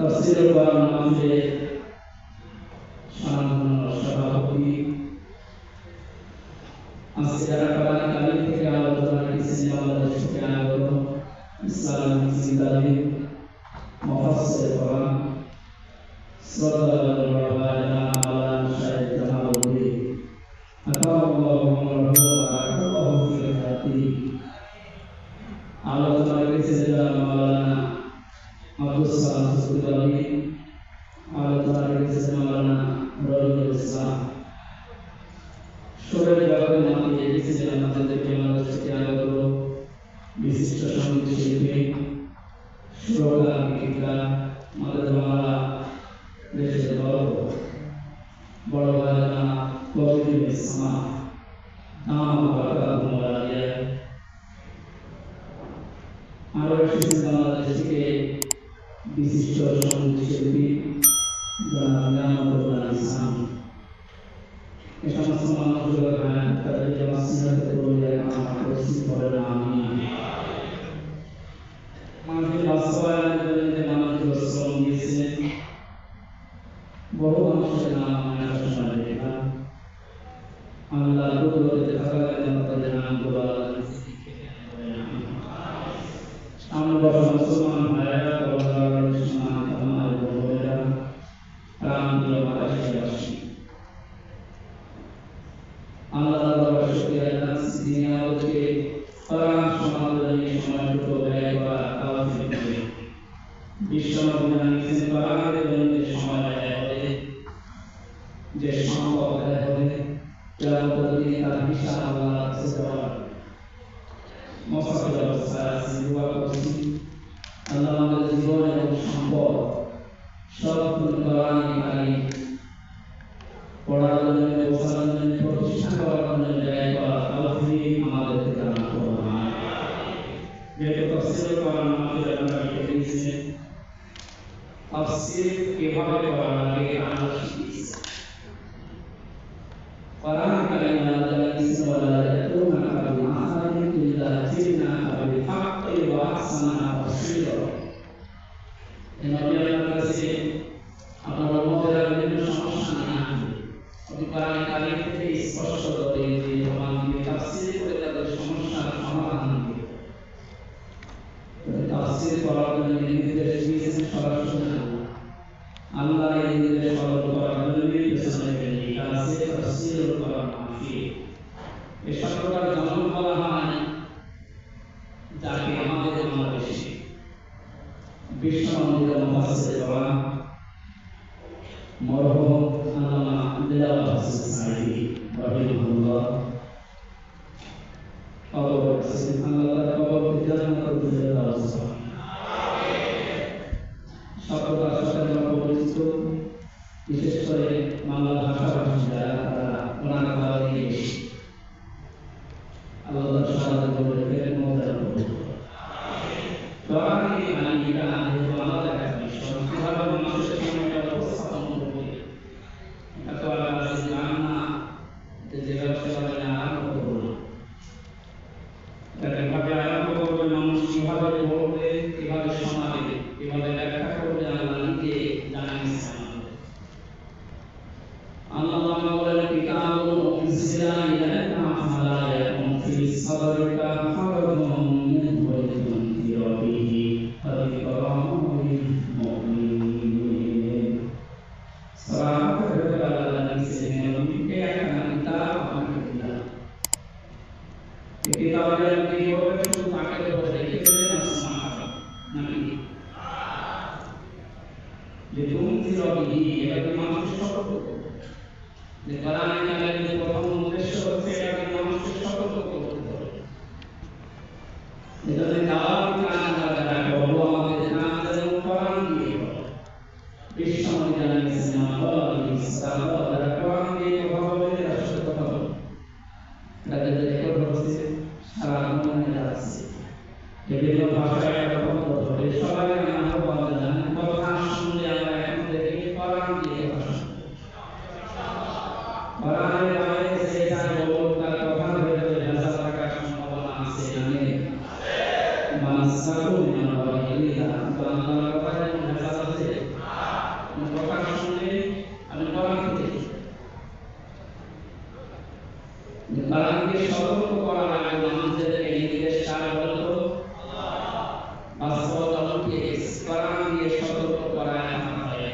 Tafsir Quran Mahfud Shalom Shalom আজকে যারা কোরআন কারিম থেকে আলোচনা করেছেন বাংলাদেশ থেকে আগত ইসলামিক চিন্তাবিদ মুফাসসির কোরআন শ্রদ্ধাভাজন বড় ভাই জনাব মাওলানা শাহেদ জামালউদ্দিন আতাউল্লাহু ওয়া বারাকাতুহু ফি হায়াতিহি আলোচনা করেছেন জনাব মাওলানা আব্দুস সালাম সুলতানি আলোচনা করেছেন মাওলানা রবিউল ইসলাম সবাই যারা মাটিয়ে এসেছেন আমাদেরকে বাংলাদেশ থেকে আগত বিশিষ্ট সঙ্গীত শিল্পী সুরকার গীতিকার আমাদের বাংলা দেশের বড় ভাই জনাব কবির ইসলাম নাম বারাকাতুহু আলাইহি আরো এসেছেন বাংলাদেশ থেকে বিশিষ্ট সঙ্গীত শিল্পী জনাব নিয়ামতুল্লাহ ইসলাম এই সমস্ত মানুষগুলো তাদের জবাসিয়াতে বলে আমার পরিচিত করেন আমি মানুষের বাস্তবায়নের জন্য যে মানুষগুলো শ্রম দিয়েছেন বহু মানুষের নাম আমরা শোনা যায় না আল্লাহ কুদরতে থাকাকালীন তাদের নামগুলো আমরা মুসলমান ভাইরা কবরদার মুসলমান আমার বোনেরা প্রাণগুলো মাতাশী আল্লাহ তাআলা শুকরিয়া জানাচ্ছি যিনি আমাদেরকে কোরআন শোনার জন্য সময়টুকু ব্যয় করা তৌফিক দিলেন বিশ্বনবী জানিয়েছেন কোরআনের জন্য সময় ব্যয় হবে যে সম্পদ ব্যয় হবে কিয়ামতের দিনে তার হিসাব আল্লাহর কাছে দেওয়া হবে মুসাফির অবস্থায় আছি দোয়া করছি আল্লাহ আমাদের জীবন এবং সম্পদ সব কোরআনে কারিম পড়ার জন্য বোঝার জন্য প্রতিষ্ঠা করার জন্য ব্যয় করা তৌফিক আমাদেরকে দান করুন যেহেতু তাফসীর কোরআন আমাদের আমরা শিখেছি তাফসীর কিভাবে করা লাগে আমরা শিখেছি কোরআন কারিম আল্লাহ তাআলা ওয়ালা ইয়াতুনাকা বিমাসালিন ইল্লা জিন্নাকা বিল হাক্কি ওয়া আহসানা তাফসীরা এই নবী আল্লাহর কাছে আপনারা উম্মতের বিভিন্ন সমস্যা নিয়ে আসবেন কোরআন কারিম থেকে স্পষ্ট করে যে আমাদের তাফসীর করে তাদের সমস্যার সমাধান দিবে তাফসীর করার জন্য নির্দেশ দিয়েছেন সরাসরি আল্লাহ এই নির্দেশ পালন করার জন্য পেছনে লেখা আছে তাফসীরুল কোরআন মাফি এই শব্দটার জন্ম বলা হয় যাকে আমাদের বাংলাদেশে বিশ্বনন্দিত মুফাসসির কোরআন মরহুম আল্লামা দিলাওয়ার হোসেন সাঈদী রাহিমাহুল্লাহ কবর করেছেন আল্লাহ তাআলা কবরকে জান্নাতুল ফিরদাউস আমিন শব্দটার সাথে আমরা পরিচিত বিশেষ করে বাংলা ভাষাভাষী যারা তারা কোরআন কালামে বেশি আল্লাহ তাআলা সাহায্য করে ফেরেন মওলানা কোরআনে কারিমটা আমাদের একটা বিষয় কিভাবে মানুষের সামনে উপস্থাপন করবে এটা তো আল্লাহ জানেন না যে ব্যবসাটা আরম্ভ করবে এটা কিভাবে আরম্ভ করবে মানুষ কিভাবে বলবে কিভাবে শোনাবে কিভাবে ব্যাখ্যা করবে আল্লাহ নিজে জানিয়েছেন আল্লাহ বলেন কিতাবুন উনজিলা ইলাইকা ফালা ইয়াকুন ফি সাদরিকা হারাজুন মিনহু লিতুনযিরা বিহি ওয়া যিকরা লিল মুমিনিন সূরা আল্লাহ জানিয়েছেন নবীকে একটা কিতাব আমাকে দিলেন এই কিতাবের কি হবে শুধু তাকে বলে রেখে দেবেন না সুবহানাল্লাহ নাকি লিতুনযিরা বিহি এটা মানুষকে সতর্ক করবে যে কোরআন কারিমের প্রথম উদ্দেশ্য হচ্ছে এটা মানুষকে সতর্ক করতে হবে এটা যে দাওয়াত কাজ যারা বড় আমাদের কাজ যেন কোরআন দিয়ে হবে বিশ্বনবী জানিয়েছেন আল্লাহ ইসলাম যারা কোরআন দিয়ে কথা বলে তারা সত্য কথা বলে তাদের রেকর্ড হচ্ছে সারা দুনিয়ায় যাচ্ছে বিভিন্ন ভাষায় এটা বন্ধ হবে সবাই আমরা বলতে জানেন কথা শুনলে আমরা এখন দেখি কোরআন দিয়ে কথা কোরআনের বাইরে যে যা বলুন তার কথার ভিতরে ভেজাল থাকার সম্ভাবনা আছে জানেন মানসারু মিনাল ইলিয়া আল্লাহর কথায় ভেজাল আছে কথা শুনলে আমি কোরআন থেকে কোরআনকে সতর্ক করা লাগে মানুষদেরকে নির্দেশ কার বলতো বাস্তবতাকে কোরআন দিয়ে সতর্ক করা হয়।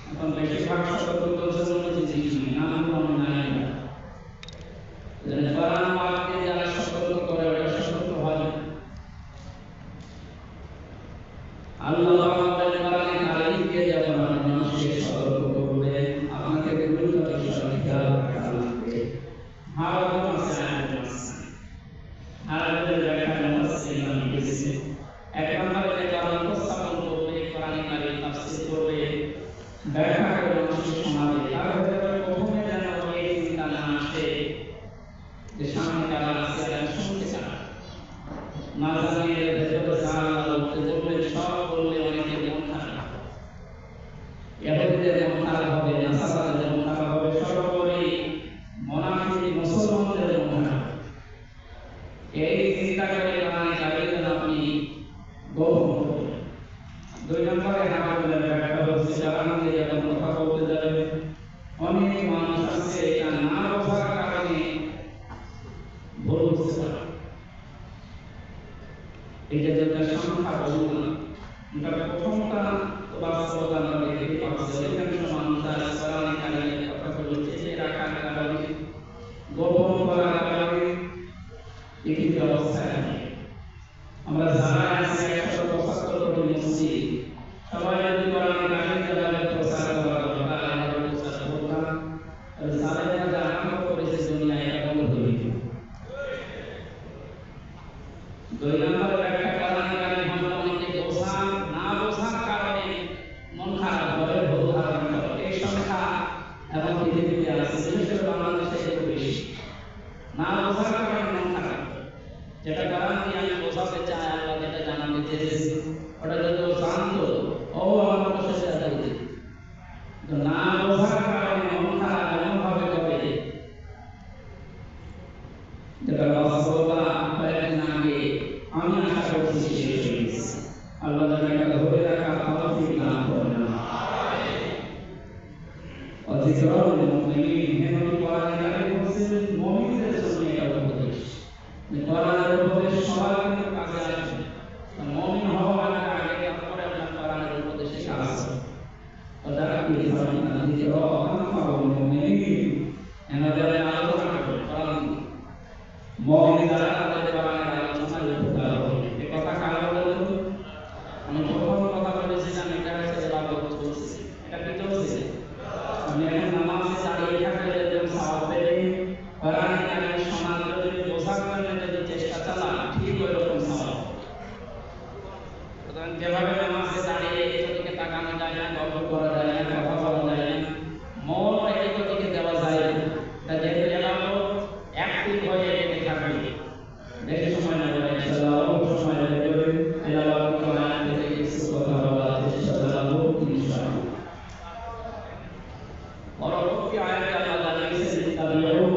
এখন বেশিরভাগ সতর্কতার জন্য জিনিস নাম কোনো নাই না। কোরআন পাঠকে যারা সতর্ক করে ওরা সতর্ক হয়। আল্লাহ বলেন কোরআনে কারিমকে যখন মানুষকে সতর্ক করবে আপনাকে বিভিন্ন বিষয় খেয়াল রাখা লাগবে। হারাম আছে হারামের ব্যাখ্যা মুফাসসিরিন লিখেছে। এক নম্বরে কোরআন উপস্থাপন করবে, কোরআনে কারিম তাফসীর করবে, ব্যাখ্যা করে মানুষকে শোনাবে। তার ভেতরে প্রথমে যেন এই চিন্তা না আসে যে সামনে কারা আছে আর শুনতে চায় না, জানিয়ে ভেতরে জান বলতে বলবে সব বললে অনেকে মন খারাপ, ইহুদিদের মন খারাপ হবে, নাসারাদের মন খারাপ হবে, সর্বোপরি মুনাফিক মুসলমানদের মন খারাপ। এই চিন্তা করে কোরআনে কারিম আপনি গ্রহণ করবেন। দুই নম্বরে হারামের ব্যাখ্যা হচ্ছে কোরআন দিয়ে যখন কথা বলতে যাবে অনেক মানুষ আছে এটা না বোঝার কারণে ভুল বুঝতে পারে। এটা যেটা সংখ্যা বলবো না, এটা প্রথমটা বাস্তবতা আমরা দেখতে পাচ্ছি। অধিকাংশ মানুষ তারা কোরআনে কারিমের কথাগুলো চেপে রাখার কারণে, গোপন করার কারণে লিখিত অবস্থায় আমরা যারা আছি 175 কোটি মুসলিম সবাই যদি কোরআনে কারিম জানালে প্রচার করা দরকার, আমরা প্রচার করতাম, তাহলে সালেরা যারা আমল করেছে দুনিয়ায় এটা বন্ধ হয়ে যেত। দুই নম্বর ব্যাখ্যা কোরআনে কারিম হলো অনেকে বোঝা না বোঝার কারণে মন খারাপ করে ভুল ধারণা করে। এই সংখ্যা এবং পৃথিবীতে আছে, বিশেষ করে বাংলাদেশে একটু বেশি। না বোঝার কারণে মন খারাপ, যেটা কোরআন দিয়ে আমি বোঝাতে চাই, আল্লাহ যেটা জানাতে চেয়েছে ওটা যদি ও জানতো ও আমার কথা সেটা দিত। তো না বোঝার কারণে মন খারাপ এমনভাবে করে যেটা বাস্তবতা কয়েকদিন আগে আমি আশা করছি শেষ হয়ে গেছে। আল্লাহ যেন এটা ধরে রাখার তৌফিক দান করেন। অধিকতর মুমিন হেনরি কোরআনে কারিম বলছেন মুমিনদের জন্য এটা উপদেশ। কোরআনের উপদেশ সবার কিন্তু কাজে আসে। মুমিন হওয়ার আগে তারপরে আপনার কোরআনের উপদেশে কাজ আছে। ওটা কি ধরনের না দিতে রহমান মুমিন এনাদের আলোচনা করে কোরআন মুমিন যারা তাদের কোরআনের আলোচনার উপকার হবে। এই কথা কারা বলেন তো? আমি প্রথম কথা বলেছিলাম এটা হচ্ছে ইবাদত চলছে। এটা কি চলছে? আমি এখন নামাজে দাঁড়িয়ে থাকলে যেরকম সওয়াব পেলে কোরআনে কারিম শোনার জন্য বোঝার জন্য যদি চেষ্টা চালান ঠিক ওই রকম সওয়াব। সুতরাং যেভাবে নামাজে দাঁড়িয়ে এদিকে তাকানো যায় না, গল্প করা যায় না, কথা বলা যায় না, মন এদিকে দেওয়া যায় না, তা যেহেতু এলাকাও অ্যাক্টিভ হয়ে এদিকে থাকবে বেশি সময় না করে ইনশাআল্লাহ অল্প সময় ধরে এলাকা কোরআন থেকে কিছু কথা বলার চেষ্টা চালাবো ইনশাআল্লাহ। পরবর্তী আয়াতে আল্লাহ জানিয়েছেন তাবিউ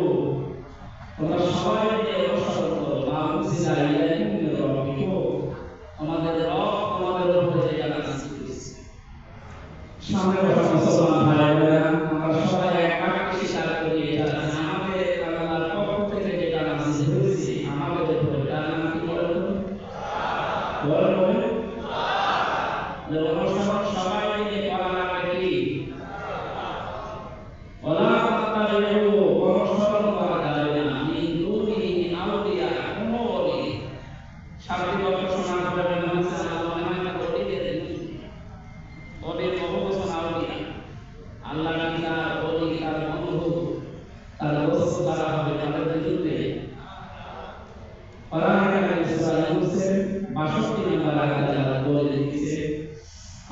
তোমরা সবাই অনুসরণ করো মা উনজিলা ইলাইকুম মির রাব্বিকুম, আমাদের রব আমাদের উপরে যেটা নাযিল করেছে। সামনে মুসলমান ভাইরা আমরা সবাই একবারে স্বীকার করি এটা আমাদের আল্লাহর পক্ষ থেকে যেটা নাযিল হয়েছে আমাদের উপরে, তার নাম কি বলেন তো? বলেন অনুসরণ সবাই মিলে করা লাগবে কি? ওলা তাতাবিউ অনুসরণ করা যাবে না মিন দুনিহি আউলিয়া, কোনো ওলি শাব্দিক অর্থ শোনা হবে না হচ্ছে আল্লাহ মানে ওলিদের ওলির বহুবচন আউলিয়া। আল্লাহ কি তার ওলি তার বন্ধু তার দোস্ত তারা হবে তাদের বিরুদ্ধে। কোরআনে কারিম সূরা ইউনূসের ৬২ নম্বর আয়াতে আল্লাহ বলে দিয়েছে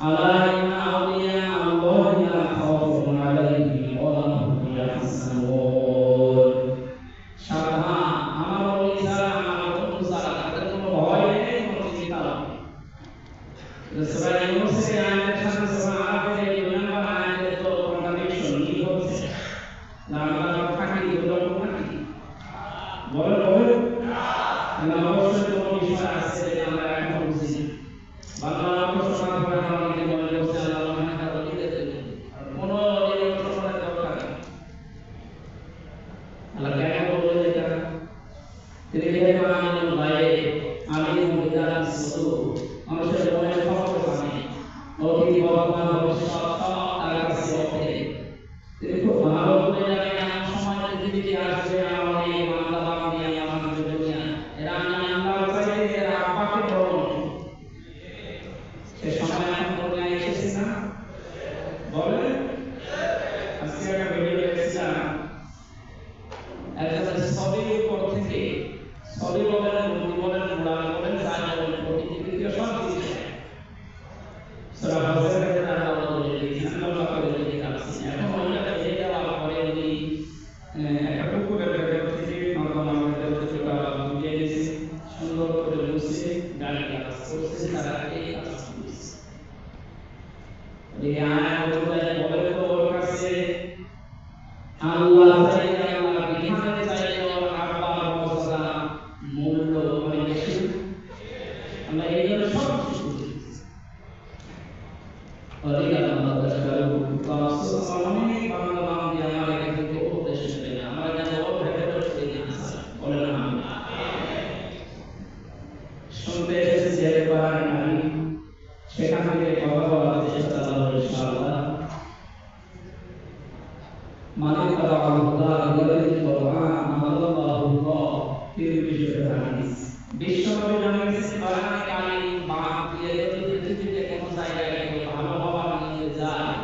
আলা ইন্না আউলিয়া আল্লাহি লা খাউফুন আলাইহিম ওয়া লা হুম ইয়াহজানুন। সাবধান, আমার ওলি যারা আমার বন্ধু যারা তাদের কোনো ভয় নেই, কোনো চিন্তা নেই। সূরা ইউনূসের আয়াতের সাথে সূরা আরাফের ২ নম্বর আয়াতের তো কন্ট্রাডিকশন কি হচ্ছে না? আল্লাহ ফাঁকি দিল নাকি? বলেন না অবশ্যই কোনো বিষয় আছে যেটা আমরা এখন বুঝি। বাংলা অর্থ শোনার পরে আমরা অনেকে মনে করছে আল্লাহ মানে তার ওলিদের জন্য, আর কোনো ওলির অর্থ শোনার দরকার নেই। আল্লাহ কেন বললেন এটা? তিনি মেহরবান বাইরে আলিম বিদান সুদু মানুষের মনের খবর জানে, অতীত বর্তমান ভবিষ্যৎ সব তার কাছে ওঠে। তিনি খুব ভালো করে জানেন এমন সময় পৃথিবীতে আসবে আমার এই বান্দা বান্দি আমার দুনিয়া, এরা আমি আল্লাহর চাইতে এরা আপাকে বলুন সে সময় এখন দুনিয়ায় এসেছে না? বলে আজকে একটা ভিডিও দেখছিলাম, একজন ছবির উপর থেকে ছবি বলেন, মুভি বলেন, কোরআন বলেন, সাইন্স বলেন, প্রকৃতি সব কিছু সূরা ফাতিহার তারা বলে দিয়েছেন, আল্লাহ করে দিয়েছেন। এখন ওইটা বেরিয়ে যাওয়ার পরে উনি একটা পুকুরের ভেতর থেকে নর্দমার ভেতর থেকে বুঝিয়ে দিয়েছে, সুন্দর করে মুছে গাড়ি কাজ করছে, তারা এই কাজ করছে। এই আয়াত অনুযায়ী বলে তো ওর কাছে আল্লাহ চাইলে আল্লাহ বিধানে চাইলে ওর আব্বার মর্যাদা মূল্য অনেক বেশি। আমরা এই জন্য সব কিছু শুনতে এসেছি যে সেখান থেকে কথা বলার চেষ্টা চালাবো ইনশাআল্লাহ। মানে তারা আল্লাহ ইলাহি কোরআন আল্লাহুল্লাহ তিন বিষয়ের হাদিস বিশ্বনবী জানিয়েছেন কোরআনে কারীম বাদ দিয়ে যদি পৃথিবীতে কোন জায়গায় কেউ ভালো হওয়া নিয়ে যায়,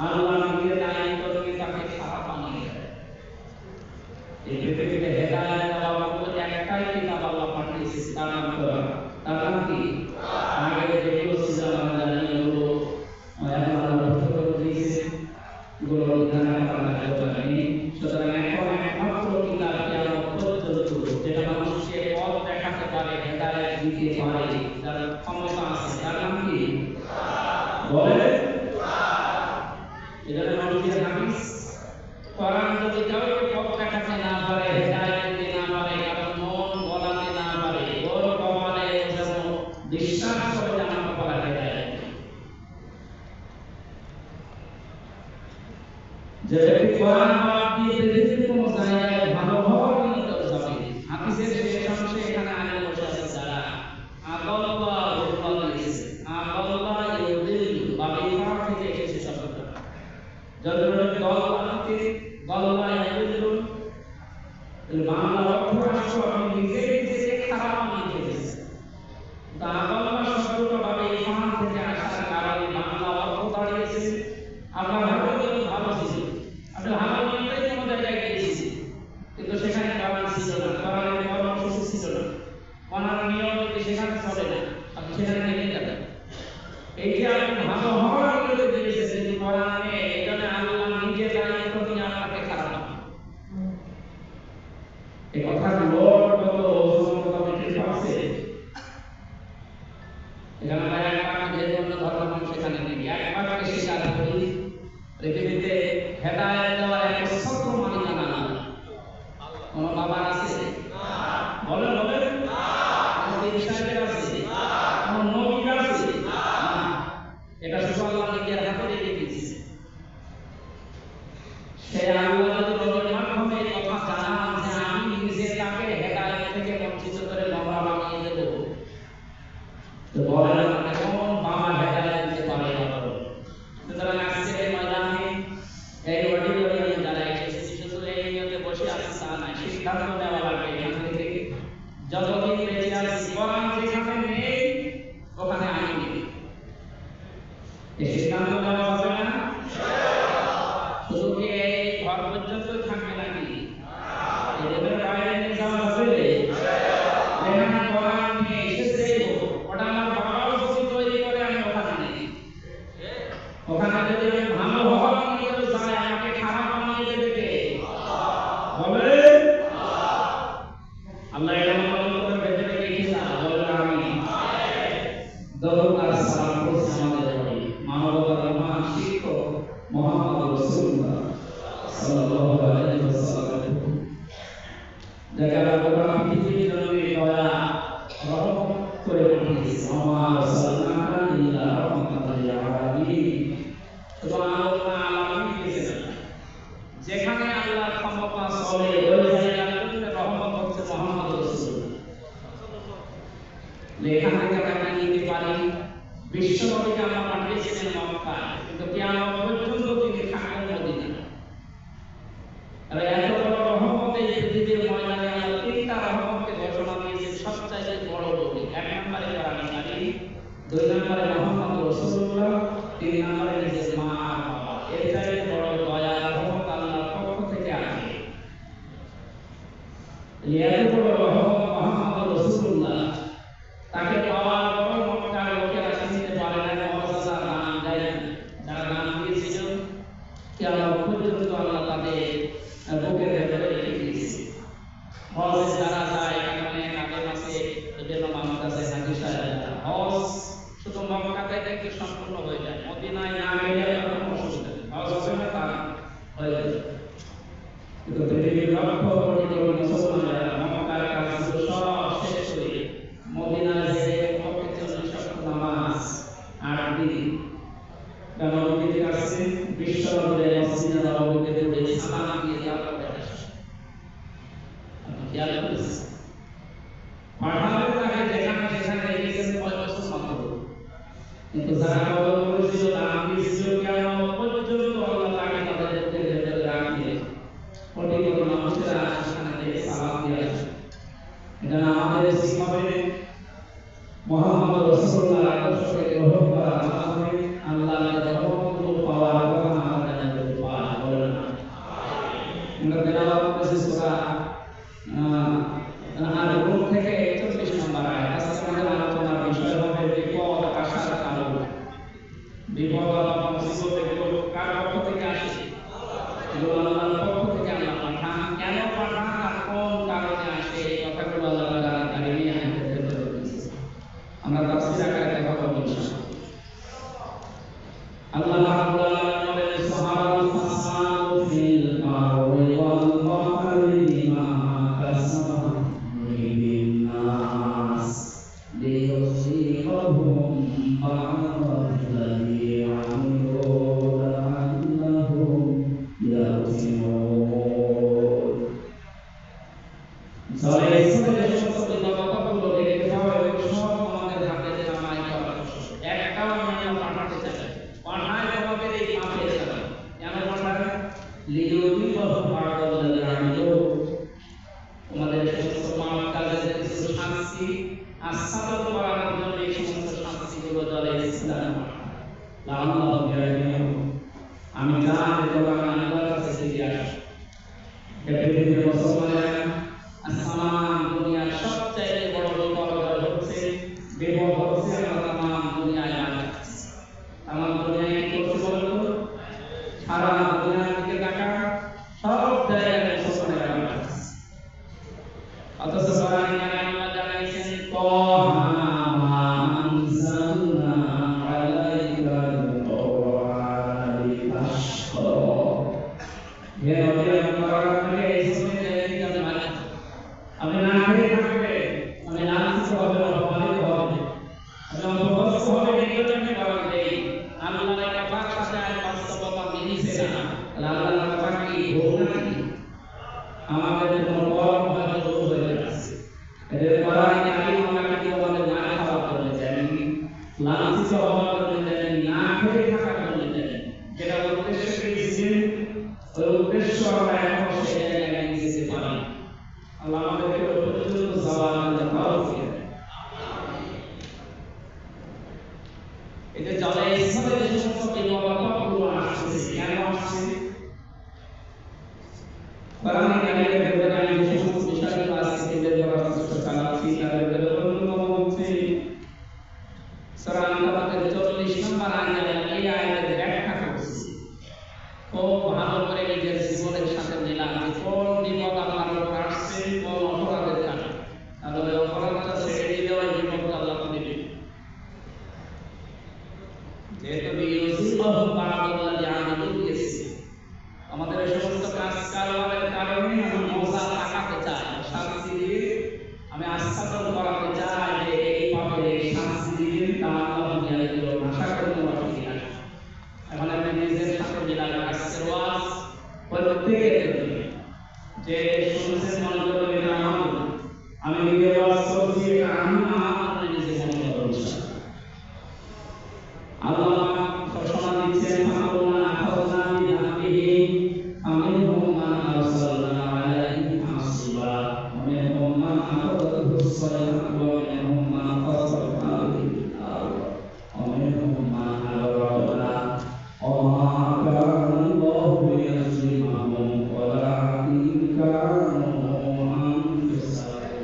আল্লাহ নিজের দায়িত্ব নিয়ে তাকে খারাপ বানিয়ে দেয়। এই পৃথিবীতে হেদায়েত দেওয়ার মতো একটাই কিতাব আল্লাহ পাঠিয়েছে, তার নাম কোরআন। তার নাম কি? আগে যেগুলো ছিল আমরা জানি ওগুলো আল্লাহ রব্বুল করে দিয়েছে, গুলো বিধান আমরা জানি। সুতরাং এখন একমাত্র কিতাব কিয়ামত পর্যন্ত যেটা মানুষকে পথ দেখাতে পারে, হেদায়েত দিতে পারে, যার ক্ষমতা আছে, তার নাম কি? বলে এটা মানুষের হাদিস। কোরআন যদি কাউকে পথ দেখাতে না পারে, হেদায়েত দিতে না পারে, কারণ মন বলাতে না পারে, ওর কপালে যেন বিশ্বাস করে জানাতে পারে হেদায়েত। যে ব্যক্তি কোরআন বাদ দিয়ে পৃথিবীর কোন জায়গায় ভালো হওয়ার নিয়ত যাবে, হাদিসের শেষ অংশে এখানে আগে বসে আছে যারা আল্লাহ রব্বুল দিয়েছে, আল্লাহ ইউদিল বাবিফা থেকে এসেছে শব্দটা। যতক্ষণ দল আনতে আল্লাহ ইউদিল এর বাংলা অর্থ আসলে আপনি নিজে খারাপ বানিয়ে ফেলেছেন। তা আল্লাহ শব্দটা বাবিফা থেকে আসার কারণে বাংলা অর্থ দাঁড়িয়েছে আপনার ভালো ভালো ছিল, আপনি ভালো নিয়ে কোনো জায়গায় গিয়েছি, কিন্তু সেখানে কোরআন ছিল না, কোরআনের কর্মসূচি ছিল না, কোরআন নিয়ম যদি সেখানে চলে না, আপনি সেখানে নেমে যাবেন। এই যে আপনি ভালো হওয়ার জন্য দিয়েছেন যদি কোরআনে, এই জন্য আল্লাহ নিজে দায়িত্ব নিয়ে আপনাকে খারাপ বানাবে। এই কথা লোড কত ওজন কত বেশি পাচ্ছে। এখানে একবার যে জন্য ধর্ম সেখানে নেই, একবার স্বীকার করি পৃথিবীতে হেদায়েত দেওয়ার একমাত্র মালিকানা না কোন বাবা আছে? বলেন বলেন, কোন ইনসাইডার আছে? কোন নবী আছে? এটা শুধু আল্লাহ নিজের হাতে রেখে দিয়েছে। সে আল্লাহ নবীর মাধ্যমে কথা জানান যে আমি নিজে তাকে হেদায়েত থেকে বঞ্চিত করে বাবা বানিয়ে দেব। তো বলেন কোন বাবা হেদায়েত দিতে পারে না? সুতরাং আজকে ময়দানে এই অডিটোরিয়ামে যারা এসেছে শুধু এই নিয়তে বসে আছে তা না, সিদ্ধান্ত নেওয়া লাগবে এখান থেকে যতদিন বেঁচে আছি কোরআন যেখানে নেই ওখানে আইন নেই। এই সিদ্ধান্ত নেওয়া হবে না? শুধু কি এই ঘর পর্যন্ত থাকবে নাকি? এই দেবের বাইরে নিয়ে যাওয়া হবে? যেখানে কোরআন নিয়ে এসেছে ওটা আমার বাবাও যদি তৈরি করে আমি ওখানে নেই। ওখানে যদি আমি ভালো হওয়ার নিয়ে যাই আমাকে খারাপ বানিয়ে দেবে কে? বলে আল্লাহ এর মতন করে বেঁধে রেখেছে। বলে আমি দরুদ আর সালাম করছি আমাদের প্রতি মানবতার মহান শিক্ষক মুহাম্মদ রাসূলুল্লাহ সাল্লাল্লাহু আলাইহি ওয়াসাল্লাম, যাকে আল্লাহ পৃথিবীর জন্য দয়া রহমত করে পাঠিয়েছে। আমার সাল্লাল্লাহু ইলা রাহমাতাল লিল আলামিন। যেখানে আল্লাহর ক্ষমতা চলে এখান থেকে আমরা নিতে পারি। বিশ্বনবীকে আমরা পাঠিয়েছিলেন মক্কায়, কিন্তু কিয়ামত পর্যন্ত তিনি থাকবেন মদিনায়। আর এত বড় রহমত এই পৃথিবীর ময়দানে আল্লাহ তিনটা রহমতকে ঘোষণা দিয়েছেন সবচাইতে বড় বলি। এক নম্বরে কোরআন কারীম, দুই নম্বরে মুহাম্মদ রাসূলুল্লাহ, তিন নম্বরে নিজের মা আর বাবা। এর চাইতে বড় দয়া রহমত আল্লাহর পক্ষ থেকে আসে। এত বড় রহমত মুহাম্মদ রাসূলুল্লাহ, তাকে পাওয়ার পর মক্কার লোকেরা চিনতে পারে না, মর্যাদার নাম দেয় না। যারা নাম দিয়েছিল কিয়ামত পর্যন্ত আল্লাহ তাদের বুকের ভেতরে রেখে দিয়েছে। হজ যারা যায় এখানে আগে মাসে এজন্য মানুষ কাছে হাদিস হজ শুধু মক্কাতে থেকে সম্পূর্ণ হয়ে যায়, মদিনায় না গেলে কোনো অসুবিধা নেই, হজ হবে না তা হয়ে যায়। কিন্তু পৃথিবীর লক্ষ কোটি মুসলমানেরা মক্কার কাজগুলো সব শেষ করে মদিনায় যে পক্ষে 40 নামাজ 8 দিন নবীর কাছে বিশ্বনবীর মসজিদে নববীতে পড়ে সালাম দিয়ে তারপরে আসে। আপনি খেয়াল করেছেন পাঠানোর আগে যেখানে সেখানে রেখেছেন 5 বছর মাত্র, কিন্তু যারা কবর করেছিল নাম দিয়েছিল কিয়ামত পর্যন্ত আল্লাহ তাকে তাদের বুকের ভেতরে রাখবে। কোটি কোটি মানুষেরা সেখানে সালাম দিয়ে আসে। এটা আমাদের শিখাবে মুহাম্মদ রাসূলুল্লাহর আদর্শকে গ্রহণ করা মাধ্যমে আল্লাহর রহমতগুলো পাওয়ার কথা আমরা জানতে পারি। বলেন না আমরা তেলাওয়াত করেছি সূরা আন-নূর থেকে 41 নম্বর আয়াত। আজকে আমাদের আলোচনার বিষয় হবে বিপদ আসার কারণ। বিপদ বা মুসিবত এগুলো কার পক্ষ থেকে আসে? এগুলো আল্লাহর পক্ষ থেকে আল্লাহ পাঠান। কেন পাঠান আর কোন কারণে আসে এই কথাগুলো আল্লাহ তাআলা কারিমে হাদিসে বলেছেন। আমরা তাফসীর আকারে দেখা করব ইনশাআল্লাহ। আল্লাহ রাব্বুল আলামিন বলেন সুবহানাল ফাসাদু ফিল আরদি ওয়াল বাহরি বিমা কাসাবাত আইদিন নাস লিয়ুসিবাহুম বা'দাল্লাযী আমিলু লা'আল্লাহুম ইয়ারজিউন। সরে সরে সমস্ত কথাগুলো দেখতে হবে, সব আমাদের হাতে জামাই করা। একটাও আমরা পাঠাতে চাই, পাঠায় আমাদের এই পাপে যাবে। কেন পাঠায়? লিয়ুসিবাহুম বা'দাল্লাযী আমিলু, আমাদের সমস্ত পাপ কাজের কিছু শাস্তি আচ্ছাদন করার জন্য এই সমস্ত শাস্তিগুলো দলে ইসলাম লাআল্লাহুম ইয়ারজিউন। আমি জানি তোমরা আল্লাহর কাছে ফিরে আসবে। পৃথিবীর মুসলমানেরা আসমান দুনিয়ার সবচেয়ে বড় বিপদ হচ্ছে বিপদ হচ্ছে আমরা তামাম দুনিয়ায় আছি। তামাম দুনিয়ায় কি করছে বলতো? সারা দুনিয়ার দিকে তাকা, সব জায়গায় মুসলমানেরা আছে। অথচ কোরআন কারীমে আল্লাহ জানাইছেন তাহা মা আনজালনা আলাইকাল কুরআনা লিতাশকা। হে নবী আপনাকে এই সময়ে দিতে মালিক আপনি না খেয়ে থাকবে, আমি লাঞ্ছিত হবে, অপমানিত হবে, আমি অপদস্থ হবে, এগুলো আমি বলা দেই। আল্লাহর কথার সাথে আর বাস্তবতা মিলছে না। আল্লাহর কথা কি ভুল নাকি? আমাদের কোনো বড় ভয় দূর হয়ে যাচ্ছে। এদের কোরআন কারীম আমাকে আমাদের না খাওয়া করতে চান, লাঞ্ছিত হওয়া করতে চান, না খেয়ে থাকা করতে চান। যেটা উদ্দেশ্য করেছিলেন ওই উদ্দেশ্য আমরা এখন সেই জায়গায় নিয়ে যেতে পারি। আল্লাহ আমাদেরকে পর্যন্ত সওয়াল দেওয়ার দিয়ে এটা চলে ইসলামে যে সমস্ত বিপদগুলো আসছে, কেন আসছে? কোরআন কারীমের ভেতরে আমি যে সমস্ত বিষয়গুলো আজকে বের করার চেষ্টা চালাচ্ছি তার ভেতরে অন্যতম হচ্ছে সূরা আন-নাবাতের 40 নম্বর আয়াতে এই আয়াতের ব্যাখ্যা করছি। খুব ভালো করে নিজের জীবনের সাথে মিলান যে কোন বিপদ আল্লাহর উপর আসছে, কোন অপরাধের কারণে। তাহলে ওই অপরাধটা ছেড়ে দিলে ওই বিপদটা আল্লাহ দিবেন। যেহেতু লিয়ুসিবাহুম বা'দাল্লাযী আমিলু দিয়েছে, আমাদের এই সমস্ত কাজ কারবারের কারণে আমি মজা লাগাতে চাই, শাস্তি দিয়ে আমি আচ্ছাদন করাতে চাই যে এই পাপের এই শাস্তি দিবেন, তা আল্লাহ জানিয়ে দিল। আশা করি তোমরা ঠিক আছে। এখন আমি নিজের সাথে মিলান আজকের ওয়াজ প্রত্যেকের যে শুনছেন মনে করবেন এটা আমার, আমি নিজে ওয়াজ করছি, এটা আমি আমার নিজে كانوا أنفسهم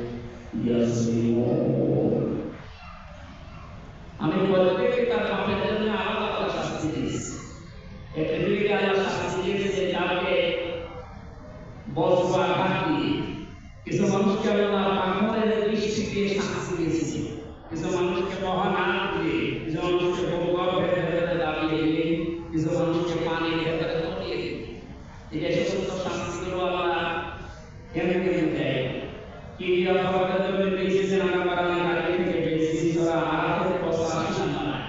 يظلمون আমি প্রত্যেককে তার পাপের জন্য আলাদা শাস্তি দিয়েছি। এই পৃথিবীতে আল্লাহ শাস্তি দিয়েছে তাকে বজ্র আঘাত দিয়ে। কিছু মানুষকে আল্লাহ পাথরের দৃষ্টি দিয়ে শাস্তি দিয়েছে, কিছু মানুষকে মহান আঘাত দিয়ে, কিছু মানুষকে ভূগর্ভের ভেতরে দাবিয়ে দিয়ে, কিছু মানুষকে পানির ভেতরে তলিয়ে দিয়ে। এই সমস্ত শাস্তিগুলো আল্লাহ কেমন কেমন দেয়, কি অপরাধের জন্য দিয়েছেন আমরা আগে থেকে বেশি সরা আরাফের 85 নম্বর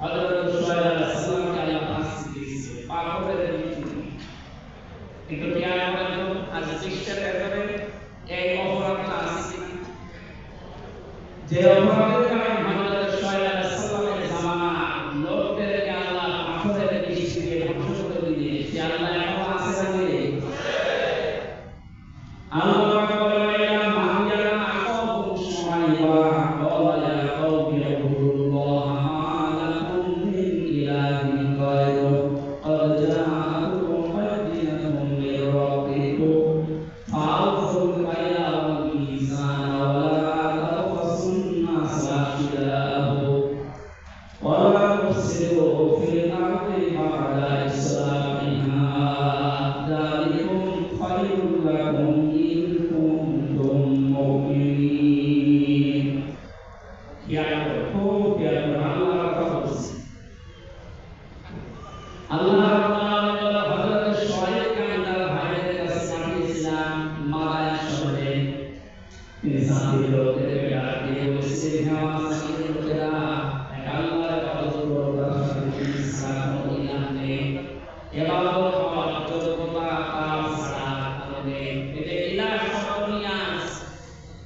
হযরত সুহাইব আলাইহিস সালামকে আল্লাহ শাস্তি দিয়েছে পাথরের দৃষ্টি দিয়ে। কিন্তু খেয়াল করেন তো আজ পৃষ্ঠের ভেতরে এই অপরাধটা আছে কিনা? যে অপরাধের কারণে হযরত সুহাইব আলাইহিস সালামের জামানা লোকদেরকে আল্লাহ পাথরের দৃষ্টি দিয়ে ধ্বংস করে দিয়েছে, আল্লাহ এখনো আছে না নেই? আল্লাহ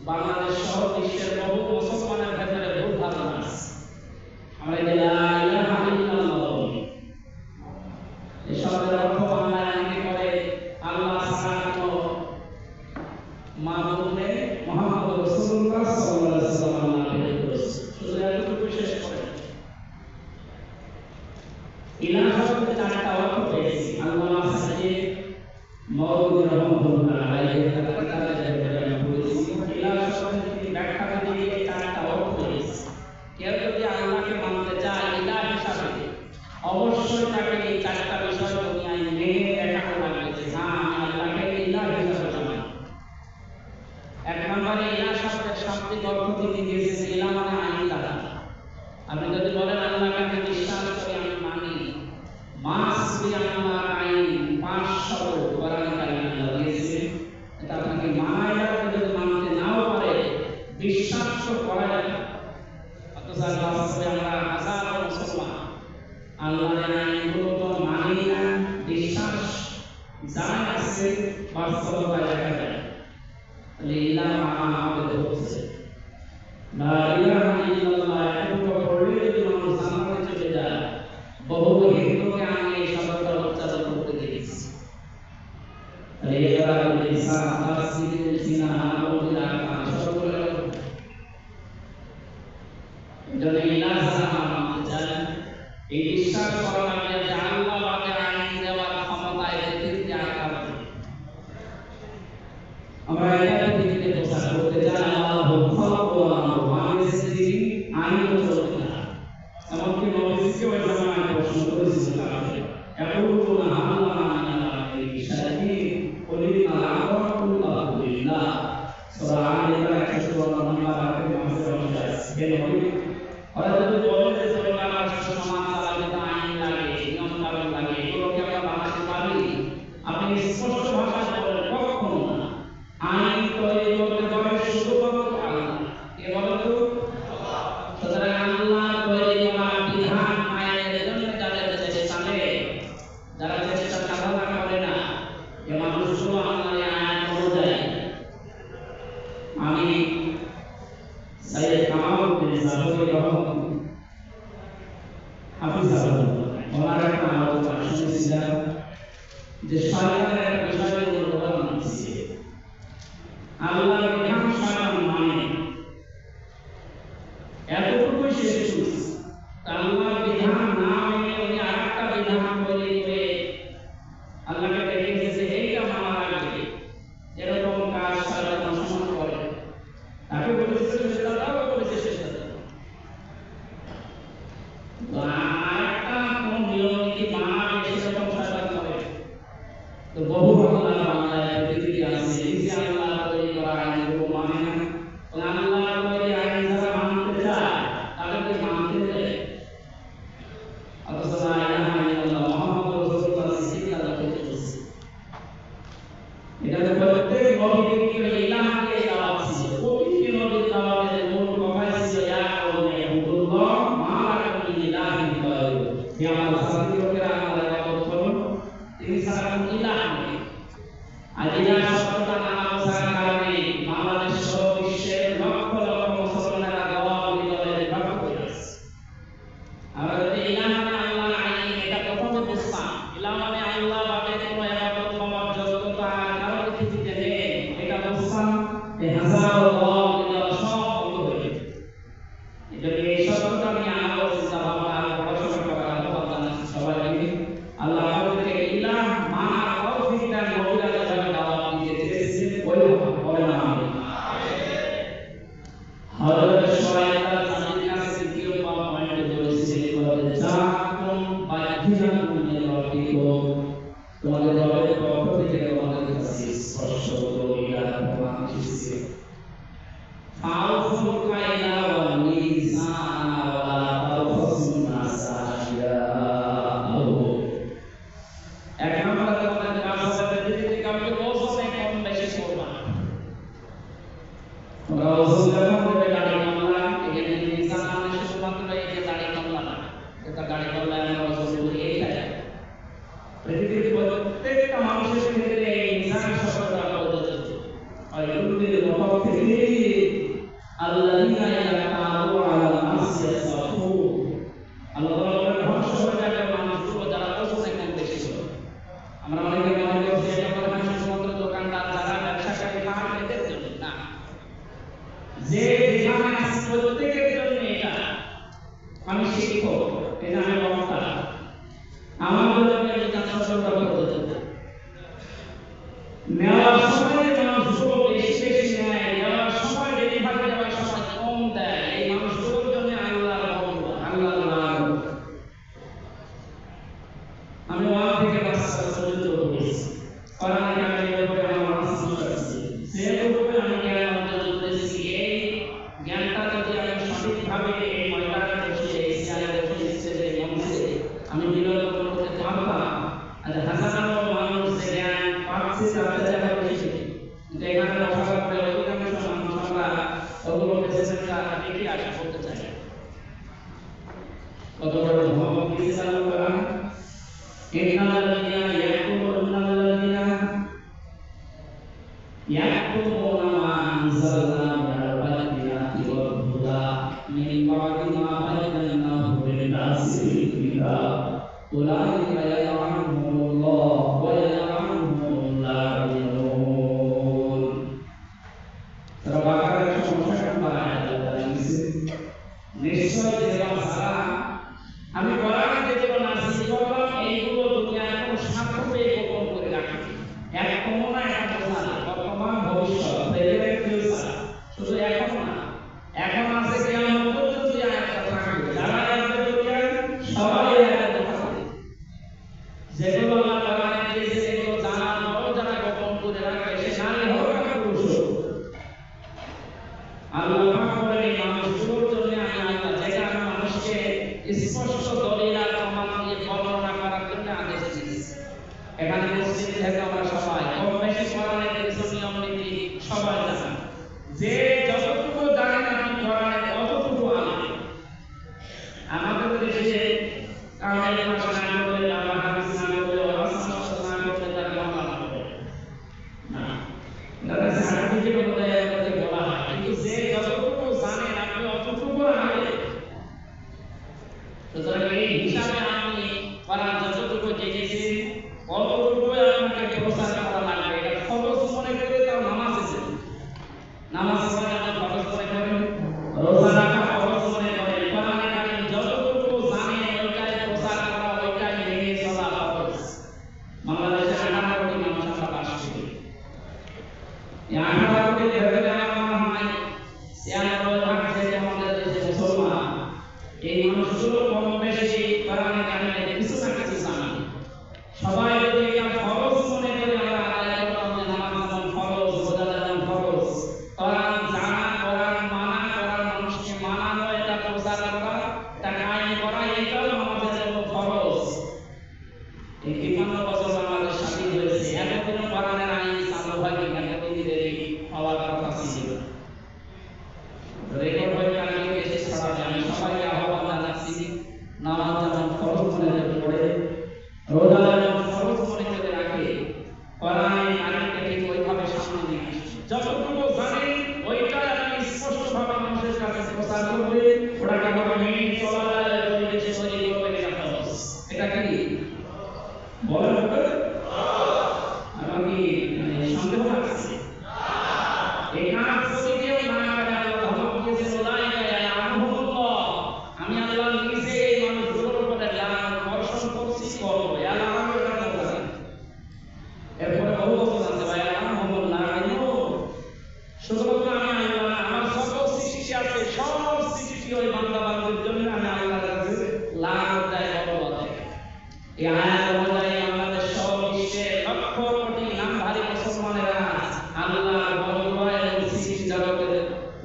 বাংলাদেশ সহ বিশ্বের বহু মুসলমানের ভেতরে ভুল ধারণা আছে। আমরা লা ইলাহা ইল্লাল্লাহ এই শব্দের অর্থ বাংলায় অনেকে করে আল্লাহ ছাড়া কোনো মাবুদ নেই, মুহাম্মদ রাসূলুল্লাহ সাল্লাল্লাহু আলাইহি ওয়াসাল্লাম নামে করেছে। শুধু এতটুকু শেষ করে ইলাহা শব্দের চারটা অর্থ পেয়েছি। আল্লাহ সাথে মাওলানা রাহমাতুল্লাহ আলাইহি তার কিতাবে যেটা বলেছি ইলাহা শব্দের তিনি ব্যাখ্যা দিয়ে এই চারটা অর্থ পেয়েছি। কেউ যদি আল্লাহকে মানতে চায় ইলাহ হিসাবে অবশ্যই তাকে এই চারটা বিষয় দুনিয়ায় মেনে দেখানো লাগবে। হ্যাঁ, আমি আল্লাহকে ইলাহ হিসাবে মানি। এক নম্বরে ইলাহ শব্দের শাব্দিক অর্থ তিনি দিয়েছেন ইলাহ মানে আইন দ্বারা। আপনি যদি বলেন আল্লাহকে আমি বিশ্বাস করি, আমি মানি, মাসবি আল্লাহ আইন 5 শব্দ কোরআনে কারিমে আল্লাহ দিয়েছেন, এটা আপনাকে মানাই লাগবে। যদি মানতে নাও পারে বিশ্বাস তো করা যাবে। অথচ বাস্তবে আমরা হাজারো মুসলমান আল্লাহর আইনগুলো তো মানি না, বিশ্বাস জানা আছে বাস্তবতায় দেখা যায়। তাহলে ইলাহ মানা আমাদের হচ্ছে লা ইলাহা ইল্লাল্লাহ এতটুকু পড়লে যদি মানুষ জান্নাতে চলে যায়। বহু হিন্দুকে আমি এই শব্দটা উচ্চারণ করতে দেখেছি। তাহলে এরা লিসান তাসদিদ সিনা আবুল আকাম শব্দগুলো যদি ইলাহ জানা মানতে চান, এই বিশ্বাস করা লাগবে যে আল্লাহ পাকের আইন দেওয়ার ক্ষমতা এর পৃথিবীতে আর কারো নেই। আমরা এটা পৃথিবীতে প্রচার করতে চাই আল্লাহু খালাকু ওয়া মানুষের দিন আইন তো চলবে না। এমনকি নবীকে ওই জামানায় প্রশ্ন করেছিল একুলুনা আল্লাহ আল্লাহ এই বিষয়ে কুলিনা আল্লাহুল্লাহ বিল্লাহ সূরা আল-ইমরান 154 নম্বর আয়াতে মাসে আছে। হে নবী, ওরা যদি বলে যে সরকার রাষ্ট্র সমাজ চালাতে আইন লাগে, নিয়ম কানুন লাগে, এগুলোকে আমরা বানাতে পারি, আপনি স্পষ্ট ভাষায় বলেন কখনো না। আইন তৈরি করতে পারে শুধুমাত্র আল্লাহ। কে বলেন তো? সুতরাং আল্লাহ তৈরি করা বিধান আইনের জন্য যাদের চেষ্টা নেই, যারা চেষ্টা সাধনা করে না, এ মানুষগুলো আল্লাহর আইন অনুযায়ী আমি সাইয়েদ কামালউদ্দিন সাবরি রহমাতুল্লাহ হাফিজাহুল্লাহ ওনার একটা আলোচনা শুনেছিলাম যে শয়তানের একটা বিষয়ের উদাহরণ দিচ্ছে। আল্লাহর বিধান শয়তান মানে এতটুকুই শেষ শুনছি। আল্লাহর বিধান না মেনে উনি আরেকটা বিধান তৈরি করে আল্লাহকে দেখিয়েছে এইটা মানা লাগবে। প্রত্যেক নবীর কি ইলাহকে দাওয়াত ছিল প্রতিটি নবীর দাওয়াতের মূল কথা ছিল ইয়া কওমি ইবুদুল্লাহ মা লাকুম মিন ইলাহিন গায়রু হে আমার সাথী লোকেরা আল্লাহর ইবাদত করুন তিনি ছাড়া কোনো ইলাহ নেই আর ইলাহ শব্দটা নাম আসার কারণে বাংলাদেশ সহ বিশ্বের লক্ষ লক্ষ মুসলমানেরা দাওয়াত বিদলের লক্ষ্য করে আছে আমরা যদি ইলাহ মানে আল্লাহ আইন এটা প্রথমে বুঝতাম ইলাহ মানে আল্লাহ বাদে কোনো ইবাদত করার যোগ্যতা কারো পৃথিবীতে নেই এটা বুঝতাম এই হাজার দাওয়াত বিদল সব বন্ধ হয়ে যেত এজন্য এই শব্দটা নিয়ে আরো চিন্তা ভাবনা আরো পড়াশোনা করা আহ্বান জানাচ্ছি সবাইকে আল্লাহ আমাদেরকে ইলাহ মানার তৌফিক দান করুন যারা দাওয়াত দিতে চেয়েছেন বলেন আমিন হযরত শুআয়ব সাদিকার সিদ্দিক পয়েন্টে বলেছিলেন বলে জাকুম বায়দিনাকুম মিন রাব্বিকুম তোমাদের রবের পক্ষ থেকে তোমাদের কাছে স্পষ্ট ইলাহ প্রমাণ এসেছে ফাউফুল কায়লা ওয়াল মিজানা ওয়া তাওফাসুন নাসাইয়াহু এক নম্বরে তোমাদের কাজ হবে পৃথিবীতে কাউকে ওজনে কম বেশি করবা তোমরা ওজন যখন করবে দাড়ি কামলা এখানে মিজান মানে শুধুমাত্র এই যে দাড়ি কামলা না এটা দাড়ি কামলা আমরা ওজন করি এইটা পৃথিবীর প্রত্যেকটা মানুষের ক্ষেত্রে এই মিজান শব্দটা প্রযোজ্য আর ইহুদিদের মত থেকে আল্লাযীনা ইয়াতাআলু আলা নাসি ইয়াসফু আল্লাহ তাআলার ধ্বংস হয়ে যাবে মানুষগুলো যারা ওজনে কম বেশি করে আমরা অনেকে মনে করছি এটা করে শুধুমাত্র দোকানদার যারা ব্যবসাকারী তারা এদের জন্য না যে যেখানে আছে প্রত্যেকের জন্য এটা আমি শিক্ষক এটা আমি বক্তা আমাদের জন্য এটা শব্দটা প্রযোজ্য নেওয়ার সময় মানুষগুলো বেশি বেশি নেয় নেওয়ার সময় ডেলিভারি দেওয়ার সময় কম দেয় এই মানুষগুলোর জন্য আল্লাহর রহমত আল্লাহর নাম আমি ওয়ান থেকে ক্লাস পর্যন্ত পড়েছি কোরআন কারিমের উপরে আমার আলোচনা করেছি সেই উপরে আমি জ্ঞান অর্জন করেছি এই জ্ঞানটা যদি আমি সঠিকভাবে এই ময়দানে বসে এই চেয়ারে বসে স্টেজে মঞ্চে আমি বিনোদন করতে পারতাম আর হাজারো মানুষ যে জ্ঞান পাচ্ছে তাদের জায়গা বেশি কিন্তু এখানে বসার পরে অধিকাংশ মানুষ আমরা ওগুলো পেছনটা দেখে আসা করতে চাই কত বড় ধর্ম দিয়েছেন আল্লাহ ইন্নাল্লাযীনা ইয়াকতুমুনা মা আনজালনা মিনাল বায়িনাতি ওয়াল হুদা মিন বা'দি মা বায়্যানাহু লিন-নাসি ফিল কিতাব উলাইকা ইয়ালআনুহুমুল্লাহু ওয়া ইয়ালআনুহুমুল লাঈনুন সূরা বাকারার 65 নম্বর আয়াতে আল্লাহ বলেছেন নিশ্চয় যারা আমি কোরআনে যেগুলো নাযিল করলাম এইগুলো দুনিয়ার কোন সাক্ষ্যে গোপন করে রাখি এক কমনা এক বোঝা বর্তমান ভবিষ্যৎ প্রেজেন্ট ফিউচার শুধু এখন না এখন আছে কিয়ামত পর্যন্ত আয়াতটা থাকবে যারা আয়াতটা দুনিয়ার সবাই আয়াতটা থাকবে যেগুলো আল্লাহ কোরআনে দিয়েছে সেগুলো জানার পরও যারা গোপন করে রাখবে সে নারী হোক আর পুরুষ হোক আল্লাহ পাক বলেন এই মানুষগুলোর জন্য আমি আল্লাহ যেটা আমি মানুষকে স্পষ্ট দলিল আর প্রমাণ দিয়ে বর্ণনা করার জন্য আদেশ দিয়েছি এখানে মুসলিম থেকে আমরা সবাই কম বেশি কোরআনের কিছু নিয়ম নীতি সবাই জানেন যে যতটুকু জানেন আপনি কোরআনের ততটুকু আনেন আমাদের দেশে কামেল ভাষা না বলে আল্লাহ হাদিস না বলে রাসূল না বলে তার মামলা হবে না এটা সার্টিফিকেট বলে আমাদের বলা হয় কিন্তু যে যতটুকু জানেন আপনি অতটুকু আনেন সুতরাং এই হিসাবে আমি কোরআন যতটুকু জেনেছি অতটুকু আপনাকে প্রচার করা লাগবে এটা ফরজ মনে করে তাও নামাজ আছে নামাজ পড়া যেমন ফরজ মনে করেন রোজা রাখা ফরজ মনে করেন কোরআন কারীম যতটুকু জানেন ওইটাই প্রচার করা ওইটাই মেনে চলা ফরজ বাংলাদেশে 18 কোটি মানুষ আমরা বাস করি এই 18 কোটি ধরে নেওয়া হয় 96% থেকে আমাদের দেশে মুসলমান এই মানুষগুলো কম বেশি কোরআন কারীমের কিছু না কিছু জানে সবাই যদি এটা ফরজ মনে করে আমরা আদায় করলাম যে নামাজ যেমন ফরজ রোজা যেমন ফরজ কোরআন জানা কোরআন মানা কোরআন মানুষকে মানানো এটা প্রচার করা এটা কায়েম করা এটাও আমাদের জন্য ফরজ এই 53 বছর আমাদের স্বাধীন হয়েছে এতদিন কোরআনের আইন চালু হয়নি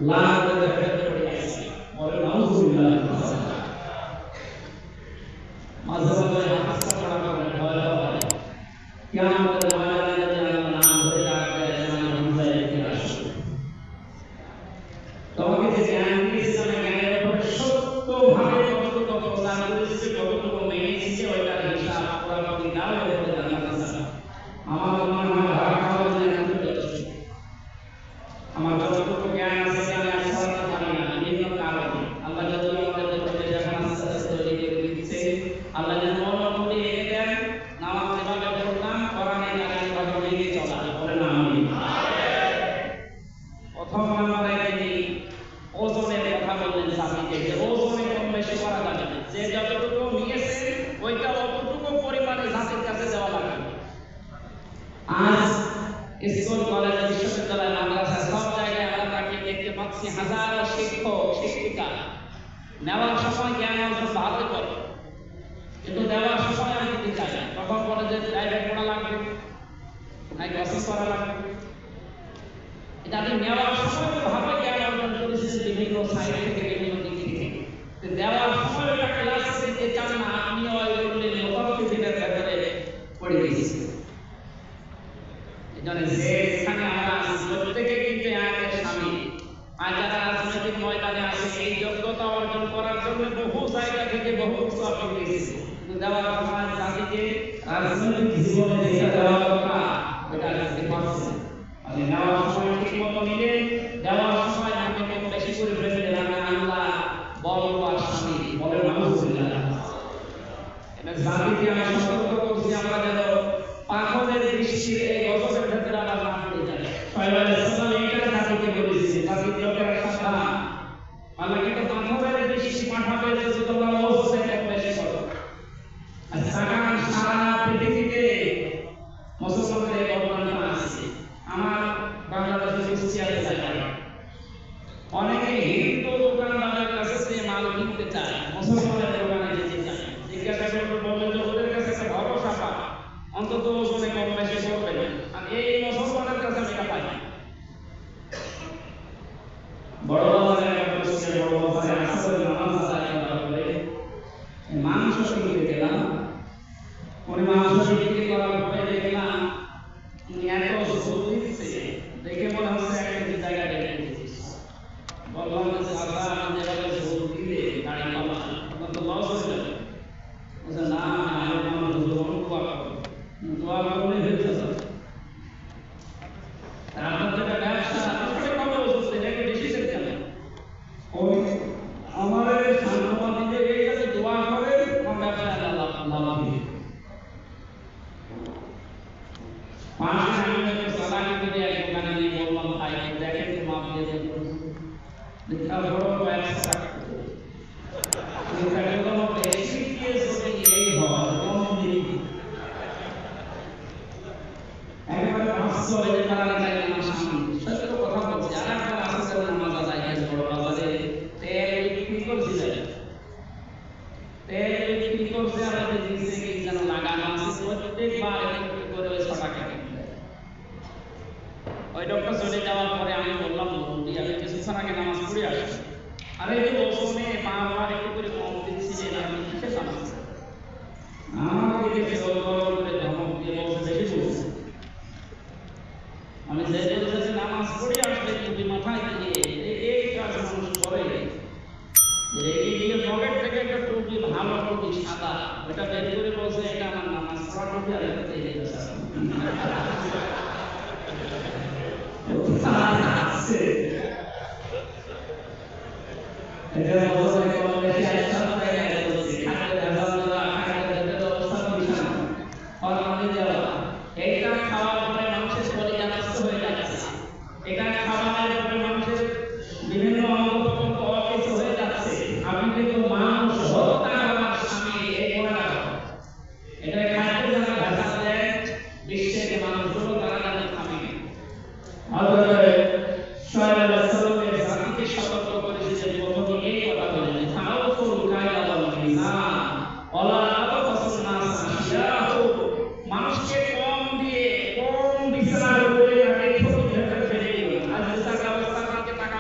লাখ টাকা করে আছে বলে নাউজুবিল্লাহ মাঝে মাঝে হাসা করা করে ভয় হয় কিয়ামতের ময়দানে যেন নাম ধরে ডাকবে যেন হামজা ইবনে আসর তোমাকে যে জ্ঞান দিয়েছে আমি জ্ঞানের উপরে সত্যভাবে কতটুকু প্রদান করেছি কতটুকু মেনেছি ওইটার হিসাব পুরোপুরি দাও এরপরে জান্নাত আছে আমার মনে হয় ভাগ খাওয়া যায় না আমার যতটুকু জ্ঞান আছে আমি আসলে জানি না বিভিন্ন কারণে আল্লাহ যদি আমাদের উপরে যখন আস্তে আস্তে তৈরি করে দিচ্ছে আল্লাহ যেন অনুমতি এনে দেন নামাজ যেভাবে পড়লাম কোরআনে কারিম ভাবে মেনে চলা বলে না আমিন প্রথম নম্বরে তিনি ওজনের কথা বললেন সাথীকে যে ওজনে কম বেশি করা যাবে না যে যতটুকু নিয়েছে ওইটা অতটুকু পরিমাণে জাতির কাছে দেওয়া লাগবে আজ স্কুল কলেজ বিশ্ববিদ্যালয় মাদ্রাসা সব জায়গায় আমরা তাকে দেখতে পাচ্ছি হাজারো শিক্ষক শিক্ষিকা নেওয়ার সময় জ্ঞান অর্জন ভালো করে কিন্তু দেওয়ার সময় আমি দিতে চাই না তখন বলে যে প্রাইভেট পড়া লাগবে নাকি অফিস করা লাগবে এটা আমি নেওয়ার সময় ভাবে জ্ঞান অর্জন করেছি বিভিন্ন সাইড থেকে বিভিন্ন দিক থেকে দেওয়ার সময় একটা ক্লাস দিতে চান না আপনি ওইগুলো মোতাবেকের ভেতরে পড়ে গেছি এজন্য যেখানে আমরা প্রত্যেকে কিন্তু আয়াতের স্বামী আর যারা রাজনৈতিক ময়দানে আছে এই যোগ্যতা অর্জন করার জন্য বহু জায়গা থেকে বহু কিছু আপনি পেয়েছে কিন্তু দেওয়ার সময় জাতিকে রাজনৈতিক জীবনে যেটা দেওয়া দরকার ওটা দিতে পারছে আর নেওয়ার সময় ঠিক মতো নিলে দেওয়ার সময় আপনি কম বেশি করে ফেললেন আমি আল্লাহ বলবো আর স্বামী বলে নাউজুবিল্লাহ এটা জাতিকে আমি সতর্ক করছি আমরা যেন পাগলের দৃষ্টির এই গজবের ভেতরে আবার না পড়ে যায় সাল্লাল্লাহু আলাইহি ওয়াসাল্লাম এটা জাতিকে বলেছে জাতির লোকেরা সাবধান আল্লাহ কিন্তু পাগলের দৃষ্টি পাঠাবে যদি তোমরা ওজনে কম বেশি করো আর সারা পৃথিবীতে মুসলমানদের অবদান আছে আমার বাংলাদেশে কুষ্টিয়াতে যায় অনেকে হিন্দু দোকানদারের কাছে সে মাল কিনতে চায় মুসলমানের দোকানে যেতে চায় জিজ্ঞাসা করলে বলবে যে ওদের কাছে একটা ভরসা পায় অন্তত ওজনে কম বেশি করবে না আর এই মুসলমানের কাছে এটা পাই না বড় বাজারে বড় বাজারে আসলে নামাজ আদায় করা বলে মাংস কিনতে গেলাম উনি মাংস বিক্রি করার পরে দেখলাম এত সুদ দিচ্ছে দেখে মনে হচ্ছে একটা জায়গা রেখে দিচ্ছিস বললাম যে আল্লাহ আমাদের এভাবে সুদ দিলে গাড়ি পাবা তখন তো লস হয়ে যাবে বলছে না আমি আমার জীবন দোয়া করলে হয়ে যাবে তারপর যেটা ব্যবসা কত বলছে এটাকে বেশি করতে হবে ওই আমার সান্ত্বনা দিতে এই কাছে দোয়া করে আমার ব্যবসা আল্লাহ লাভ দিবে পাঁচটা আমি একটা সালামি করে এক দোকানে নিয়ে বললাম ভাই দেখেন তো মাপ দিয়ে দেন দেখা বড় ব্যবসা এটা কোনো বেশি দিয়ে যদি এই হয় কম দিন একবার 500 এর কারণে লাগে আমার সামনে সত্য কথা বলছি আর একটা আছে নামাজ আদায় করে বড় বাজারে তেল বিক্রি করছি যায় তেল বিক্রি করছে আমাদের দিছে কি যেন লাগানো আছে প্রত্যেকবার একটু করে 6 টাকা ওই ডক্টর চলে যাওয়ার পরে আমি বললাম বন্ধু আমি কিছুক্ষণ আগে নামাজ পড়ে আসছি আরে এই ওজনে বারবার একটু করে কম দিচ্ছি যে আমি কিসে নামাজ আমাকে দেখে করে ধমক দিয়ে বলছে বেশি বলছে আমি যে বলতেছি নামাজ পড়ে আসলে তুমি মাথায় দিয়ে এই কাজ মানুষ করে এই দিয়ে পকেট থেকে একটা টুপি ভালো টুপি সাদা ওটা বের করে বলছে এটা আমার নামাজ পড়া টুপি আর এটা দিয়ে আছে এটা বলছে কোন বেশি আইসা তাই বলছে খাতে আল্লাহ খাতে দেওয়ার অবস্থা বিশাল আর মানে দেওয়া এইটা খাওয়ার পরে মানুষের শরীর নষ্ট হয়ে যাচ্ছে এটা খাওয়ার পরে মানুষের বিভিন্ন অঙ্গ প্রত্যঙ্গ অকেজ হয়ে যাচ্ছে আপনি কিন্তু মানুষ হত্যা করার স্বামী এই করে না এটা খাদ্য যারা ভেজাল দেয় বিশ্বের মানুষগুলো তারা জানে থামে আল্লাহ সাল্লাল্লাহু আলাইহি ওয়াসাল্লামের জাতিকে সতর্ক করেছে যে প্রথমে এই কথা বলেন তাওকুল কায়দা ওয়াল মিজান ওয়ালা তাতাসাসু নাস আশিয়াহু মানুষকে কম দিয়ে কম বিচার করে তাকে ছোট ভেতরে ফেলে দিও আজ টাকা অবস্থা থেকে টাকা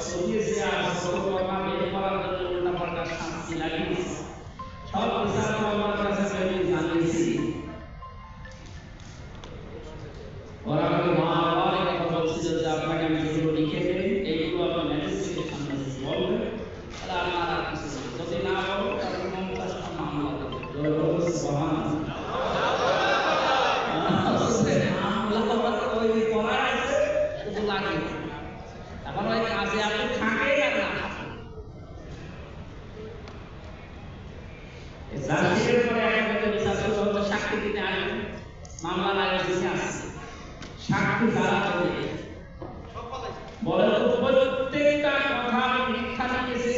সরিয়েছে আর ছোট কথা বের করার জন্য উল্টাপাল্টা শাস্তি লাগিয়েছে। সব বিচার আল্লাহর কাছে আমি জানিয়েছি। ওরা আমাকে বারবার এই কথা বলছিল যে আপনাকে আমি যেগুলো লিখে দেই এইগুলো আপনি ম্যাজিস্ট্রেটের সামনে বলবেন, তাহলে আপনার আর কিছু নেই। যদি না বলো তাহলে 50টা মামলা দেবে। এখন ওই কাজে আপনি থাকে আর না থাকে। জাতির পরে একটা বিচার শুরু হতো, সাক্ষী দিতে আসবে, মামলা লাগিয়েছে আসছে, সাক্ষী যারা হবে বলে তো প্রত্যেকটা কথা মিথ্যা লিখেছে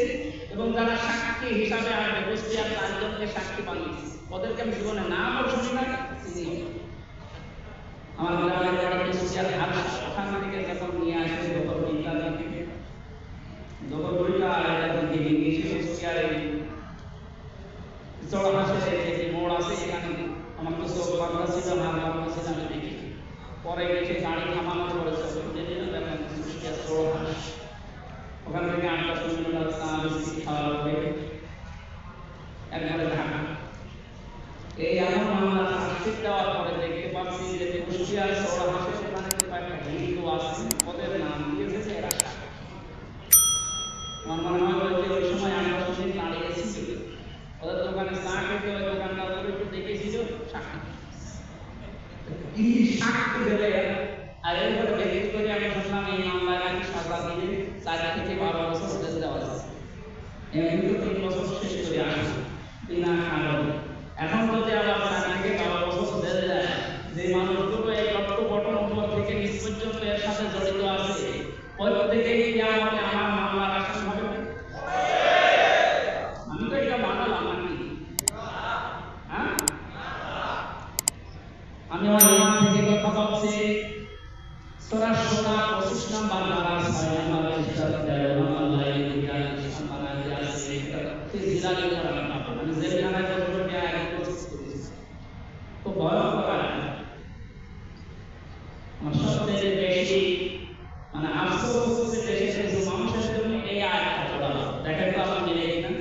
এবং যারা সাক্ষী হিসাবে আসবে কুষ্টিয়ার 4 জনকে সাক্ষী বানিয়েছে, ওদেরকে আমি জীবনে নামও শুনি না, চিনি না। আমার গ্রামের বাড়ি কুষ্টিয়ার ওখান থেকে যখন নিয়ে আসে দোকানটা থেকে দোকানটা দিকে নিয়ে এসে কুষ্টিয়ার চড়াহাসে যে মোড় আছে এখানে আমার তো চোখ বাংলা ছিল না, বাংলা ছিল আমি দেখি। পরে গেছে গাড়ি থামানোর পরে দেখেন কুষ্টিয়ার চড়াহাস, ওখান থেকে 8টা মিনিট চা বিস্কিট খাওয়া হবে একবারে ঢাকা। এই এমন মামলা শাস্তি দেওয়ার পরে দেখতে পাচ্ছি যে কুষ্টিয়ার চড়াহাসে সেখানে একটা হিন্দু আছে, ওদের নাম দিয়েছে এরা। আমার মনে হয় ওই সময় আমরা শুনে দাঁড়িয়েছিল ওদের দোকানে চা খেতে, ওই দোকানদার একটু দেখেছিল সাক্ষী সাক্ষী দেবে। আর এরপরে ব্যক্তি করে আমি শুনলাম এই মামলায় নাকি সাজা দিলে 4 থেকে 12 বছর জেল দেওয়া যাচ্ছে। এমনি তো 3 বছর শেষ করে আসছে বিনা কারণে। এখন যদি আবার 4 থেকে 12 বছর জেল দেয়, যে মানুষগুলো এই রক্ত বটন উপর থেকে নিচ পর্যন্ত এর সাথে জড়িত আছে, প্রত্যেকেই কিয়ামতে আমার মামলার আসামি হবে। আমি তো এটা বানালাম নাকি? হ্যাঁ, আমি আমার ইমান থেকে কথা বলছি। সূরা শুরা 25 নম্বর পারা 6 নম্বর পৃষ্ঠা 13 নম্বর লাইন থেকে সম্মানা দেয়া আছে। এটা জিলালি করার না, আমি জেলখানায় বসে আগে কোর্স করেছি, তো ভয়ঙ্কর। আমার সবচেয়ে বেশি মানে আফসোস হচ্ছে দেশে কিছু মানুষের জন্য এই আয়াতটা পড়া। দেখেন তো আপনি মিলে কিনা।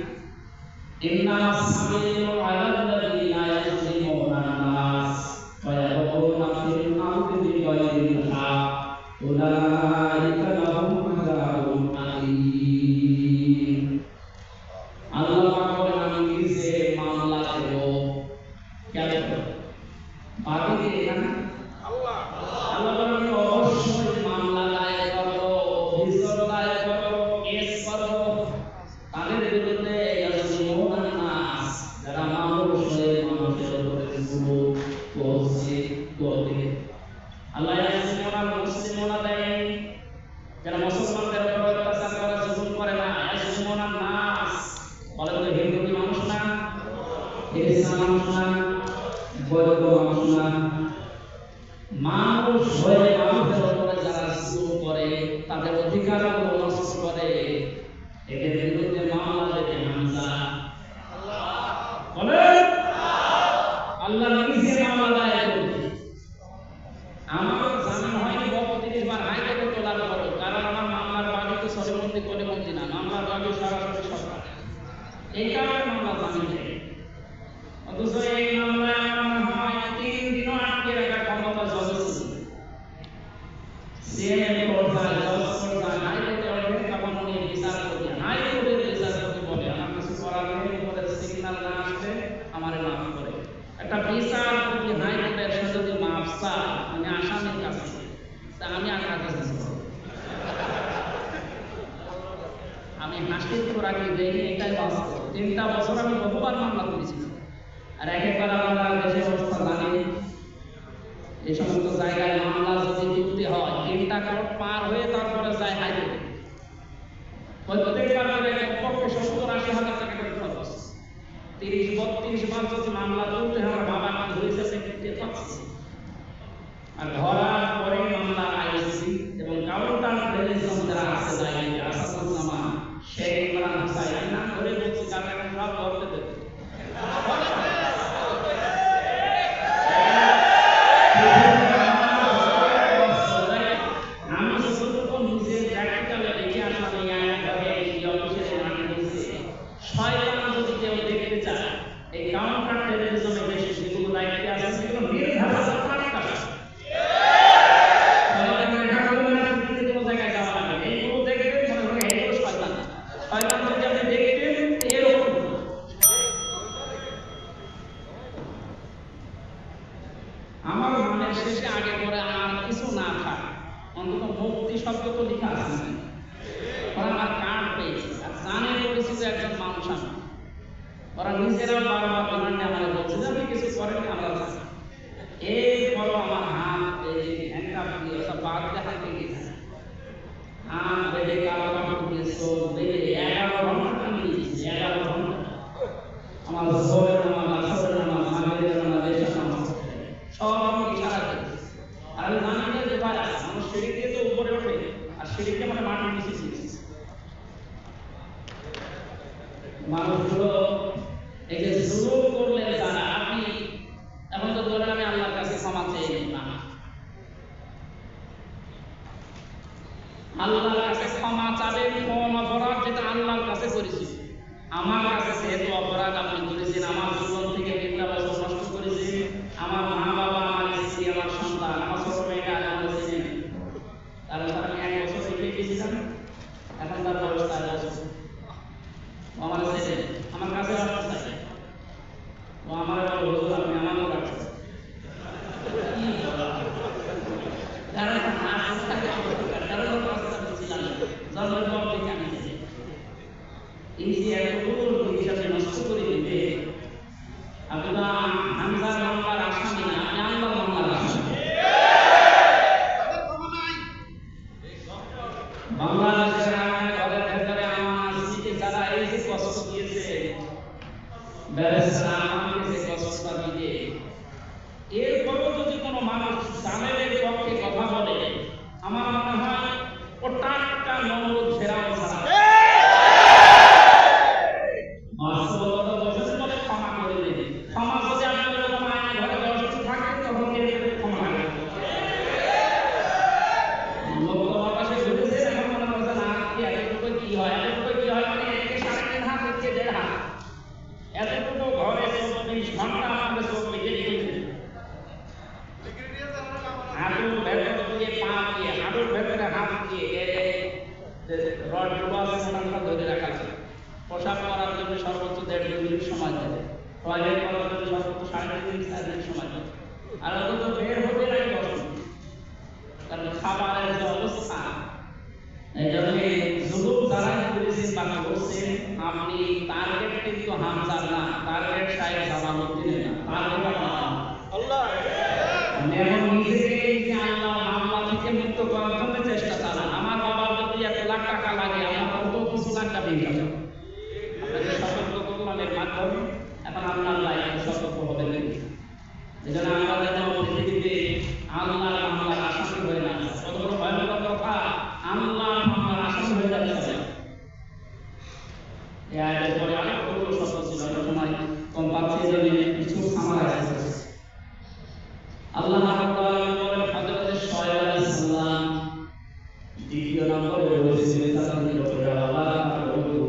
ইন্নামাস সাবিলু আলাল্লাযিনা ইয়াযলিমুনা নাস ওয়া ইয়াবগুনা ফিল আরদি বিগাইরিল হক উলাইকা লাহুম আযাবুন আলীম। আল্লাহ পাক বলেন, আমি নিজে মামলা দেব। কেন বাকি এখানে আল্লাহ বলেন অবশ্যই মামলা দায়ের করব, অভিযোগ দায়ের করব, কেস করব তাদের বিরুদ্ধে। ইয়াযলিমুনা নাস, যারা মানুষের উপরে জুলুম করছে করবে। আল্লাহ ইয়াযলিমুনা মুসলিমুনা দেয়, যারা মুসলমানদের উপর অত্যাচার করে জুলুম করে না। ইয়াযলিমুনা নাস বলেন তো হিন্দু কি মানুষ না? খ্রিস্টান মানুষ না? বৌদ্ধ মানুষ না? মানুষ হয়ে মানুষের উপরে যারা জুলুম করে, তাদের অধিকারগুলো নষ্ট করে, এদের বিরুদ্ধে মামলা দেবে হামজা। বলেন আল্লাহ নিজে মামলা দায়ের করবে। আমার জানা হয়নি গত 30 বার হাইকোর্টে তোলার পরও, কারণ আমার মামলার বাদী তো সরবন্দি করে বলছি না, মামলার বাদী সরাসরি সরকার, এই কারণে মামলা জানি নেই। অথচ এই মামলায় আমার হয় 3 দিনও আটকে রাখার ক্ষমতা জজ ছিল। সিএমএ কোর্টে জজ কোর্টে হাইকোর্টে ওঠে, তখন উনি বিচার করতে হাইকোর্টের বিচার করতে বলে আমার কিছু করার নেই, উপরে সিগন্যাল না আসলে আমারে মাফ করে। একটা বিচার করতে হাইকোর্টের সাথে যদি মাফ চায়, আমি আসামির কাছে, তা আমি আর কাছে আমি হাসির খোরাকি দেই, এটাই বাস্তব। 3টা বছর আমি বহুবার মামলা করেছিলাম, আর একবার আমরা দেশের অবস্থা জানি। এই সমস্ত জায়গায় মামলা যদি তুলতে হয় 3টা কোর্ট পার হয়ে তারপরে যায় হাইকোর্টে। প্রত্যেকবার কমপক্ষে 70-80 হাজার টাকা করে খরচ। 30-32 বার যদি মামলা তুলতে হয়, আমার বাবা মা ধরেছে দেখতে পাচ্ছি। আর ধরার পরে মামলা আইসি এবং কাউন্টার রেজিস্ট্রেশন যারা আছে জায়গায় আসাদুজ্জামান শেখ ইমরান হোসেন না ধরে বলছি কারণ সব করতে দেবে। আমি যতটুকু নিজে প্র্যাকটিক্যালে দেখে আসলাম এই নিজেরা বারবার বিমানটা আমাদের বলছে যে আপনি কিছু করেন আমরা এই বড় আমার হাত এই হ্যান্ডকাপ দিয়ে ওটা বাদ দিয়ে হাতে গেছে হাত বেঁধে কালো কাপড় দিয়ে চোখ বেঁধে 11 ঘন্টা আমি দিয়েছি 11 ঘন্টা আমার জোরের নামাজ আসরের নামাজ মাগরিবের নামাজ এশার নামাজ সব আমি ইশারা করেছি আর আমি জানি না যে ভাই মানুষ সিঁড়ি দিয়ে তো উপরে ওঠে আর সিঁড়িতে মানে মাটির নিচে ছিঁড়েছে মানুষগুলো এই যে জুলুম করলেন তারা আপনি এখন তো ধরে আমি আল্লাহর কাছে ক্ষমা চেয়ে নিলাম আল্লাহর কাছে ক্ষমা চাবেন কোন অপরাধ যেটা আল্লাহর কাছে করেছি আমার কাছে যেহেতু অপরাধ আপনি করেছেন আমার জীবন থেকে 3 বছর নষ্ট করেছেন আমার মা বাবা আমার স্ত্রী আমার সন্তান আমার ছোট মেয়েটা আমার ছেলে তাহলে আমি 1 বছর রেখে গেছিলাম এখন তার বয়স 4 বছর আমার ছেলে আমার কাছে আসতে চাই ও আমার হুজুর আপনি আমার মতো রাখছেন কারণ জন্মের পর থেকে আমি এই যে এতগুলো হিসাবে নষ্ট করে দিবে আপনারা হামজার মামলার আসামি না আপনি আল্লাহর মামলার আসামি বাংলাদেশের ঘরের ভেতরে আমার স্ত্রীকে যারা এই যে কষ্ট দিয়েছে ব্যারিস্টার আমাকে যে কষ্ট দিতে এরপরও যদি কোনো মানুষ জালেমের পক্ষে কথা বলে আমার মনে হয় ও টাটকা নমরুদ ফেরাউন ছাড়া বাস্তবতা বসে বলে ক্ষমা করে দেবে ক্ষমা যদি আপনার এরকম আইন ঘরে 10 জন থাকে তখন ক্ষমা করে লোক বাতাসে ঘুরেছে এখন মনে করছে না এতটুকু কি হয় মানে এদিকে 3.5 হাত হচ্ছে 1.5 হাত এতটুকু ঘরে 24 ঘন্টা আমাদের চোখ লেগে গেছে হাঁটুর ভেতর দিয়ে পা দিয়ে হাঁটুর ভেতরে হাত দিয়ে রড ডুবাসনটা ধরে রাখা আছে পোশাক করার জন্য সর্বোচ্চ 1.5 মিনিট সময় দেবে টয়লেট করার জন্য সর্বোচ্চ 3.5 মিনিট 4 মিনিট সময় দেবে আর অন্তত বের হতে লাগে 10 মিনিট কারণ খাবারের যে অবস্থা এই জন্য জুলুম যারা করেছেন বা করছেন আপনি টার্গেট কিন্তু হামজা না টার্গেট সাহেব জামালউদ্দিন না টার্গেট আল্লাহ আমি এখন নিজেকে যে আল্লাহ মামলা থেকে মুক্ত করার জন্য চেষ্টা চালান আমার বাবার যদি 1 লাখ টাকা লাগে আমার কত কিছু লাগবে ভেঙে যাবে আপনাকে সতর্ক করলাম এর মাধ্যমে এখন আপনার লাইফে সতর্ক হবেন এজন্য আমরা যেন পৃথিবীতে আল্লাহর মামলার আসামি হয়ে না কত বড় ভয়ানক কথা আল্লাহর মামলার আসামি হয়ে যাচ্ছে এর পরে অনেক বড় শব্দ ছিল সময় কম পাচ্ছি জন্য কিছু আমার আছে আল্লাহ রাব্বুল আলামিন বলেন হযরত শুআয়ব আলাইহিস সালাম দ্বিতীয় নম্বরে বলেছিলেন তাদের উপরে আল্লাহ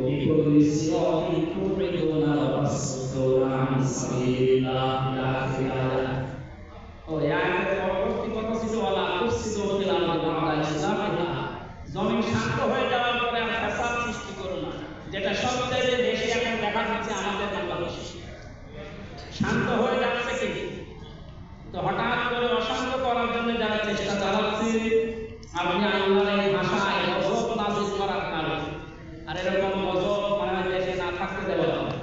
বিকুল্লি সিরাতিন তুরিদুনা ওয়াসদুনা আন সাবিলিল্লাহ ইলা আখিরিহ ও আয়াতের পরবর্তী কথা ছিল ওয়ালা তুফসিদু ফিল আরদি বা'দা ইসলামিহা জমিন শান্ত হয়ে যাওয়ার পরে আর ফাসাদ সৃষ্টি করো না যেটা সবচেয়ে বেশি এখন দেখা যাচ্ছে আমাদের বাংলাদেশে শান্ত হয়ে যাচ্ছে কি তো হঠাৎ করে অশান্ত করার জন্য যারা চেষ্টা চালাচ্ছে আপনি আল্লাহর এই ভাষায় গজব নাযিল করার কারণ আর এরকম গজব মানে দেশে না থাকতে দেওয়া হবে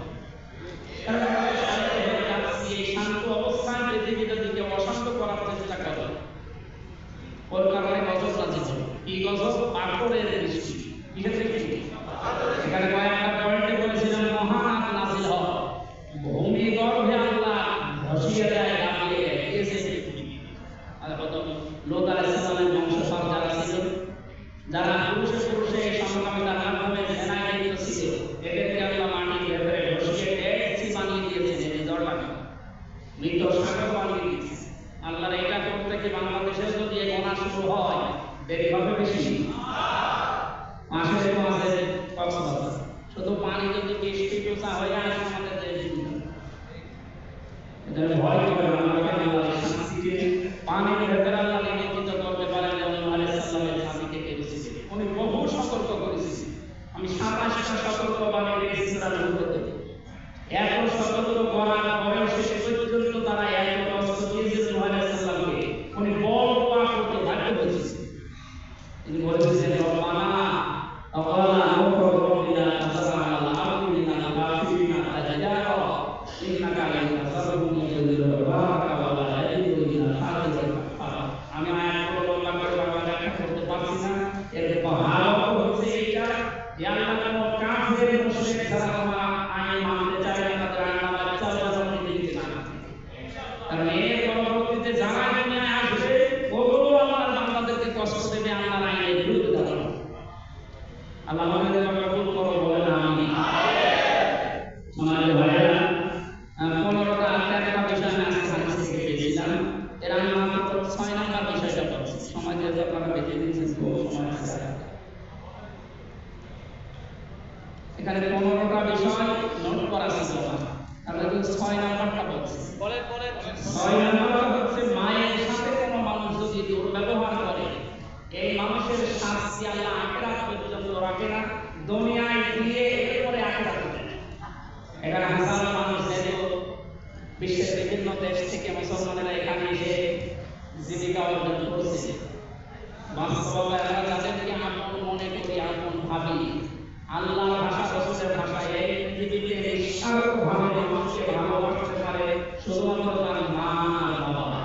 কারণ আমাদের শান্ত হয়ে যাচ্ছে এই শান্ত অবস্থায় পৃথিবী যদি কেউ অশান্ত করার চেষ্টা করে ওর কারণে গজব নাযিল হবে এই গজব পাথরের বৃষ্টি কিসের বৃষ্টি এখানে কয়েকটা পয়েন্টে বলেছিলাম মহানাদ নাযিল হয় ভূমি গর্ভে আল্লাহ ধসিয়ে দেয় লোক আলাইহিস সালামের বংশধর যারা ছিল যারা পুরুষে সমকামিতার মাধ্যমে জেনায় লিপ্ত ছিল এদেরকে আল্লাহ মাটির ভেতরে বসিয়ে ডেকচি বানিয়ে দিয়েছেন এই দরবারে মৃত সাগর বানিয়ে দিয়েছেন আল্লাহর এটা করতে কি বাংলাদেশে যদি এই গোনা শুরু হয় দেরি হবে বেশি মাসের মাঝে কক্সবাজার শুধু পানি যদি বৃষ্টি পোষা হয়ে আসে আমাদের দেশে এটা ভয় করে আমাকে আল্লাহ শান্তিকে পানির ভেতরে আল্লাহ নিয়ন্ত্রিত করতে পারেন এবং আলাইহিস সালামের হাদিসে এসেছে উনি বহু সতর্ক করেছেন আমি 27টা সতর্ক বাণী রেখেছি সূরা নূরে এত সতর্ক করার পরেও শেষ পর্যন্ত তারা এত কষ্ট দিয়েছিলেন আলাইহিস সালামকে উনি বড় পাপ করতে বাধ্য হয়েছেন তিনি বলেছেন রব্বানা আওয়ালা নূর রব্বিনা তাসারা আলা আবদিনা কাফিরিনা তাজারা ছাড়া তোমার আইন মানতে চাইলে তাদের আইন আমার চাল দিতে না। কারণ এর পরবর্তীতে যারা দুনিয়ায় আসবে ওগুলো আমার বান্দাদেরকে কষ্ট দেবে আল্লাহর আইনের বিরুদ্ধে দাঁড়ানো। আল্লাহ আমাদের কবুল করো বলেন আমিন। আমার ভাইরা 15টা একটা বিষয় আমি হাদিস থেকে পেয়েছিলাম। এর আমি মাত্র 6 নাম্বার বিষয়টা পড়ছি। সময় দিয়ে আপনারা বেঁচে দিয়েছেন খুব সময় আছে। এখানে 15টা বিষয় নোট করা ছিল না। আমরা কিন্তু 6 নাম্বারটা বলছি। বলেন 6 নাম্বারটা হচ্ছে মায়ের সাথে কোনো মানুষ যদি দুর্ব্যবহার করে এই মানুষের শাস্তি আল্লাহ আখিরাত পর্যন্ত রাখে না, দুনিয়ায় দিয়ে এরপরে আখিরাত দেয়। এখানে হাজার মানুষ যেহেতু বিশ্বের বিভিন্ন দেশ থেকে মুসলমানেরা এখানে এসে জীবিকা অর্জন করছে, বাস্তবে আমরা যাদেরকে আপন মনে করি, আপন ভাবি, আল্লাহর ভাষা রাসূলের ভাষায় এই পৃথিবীতে নিঃস্বার্থভাবে মানুষকে ভালোবাসতে পারে শুধুমাত্র তার মা আর বাবা।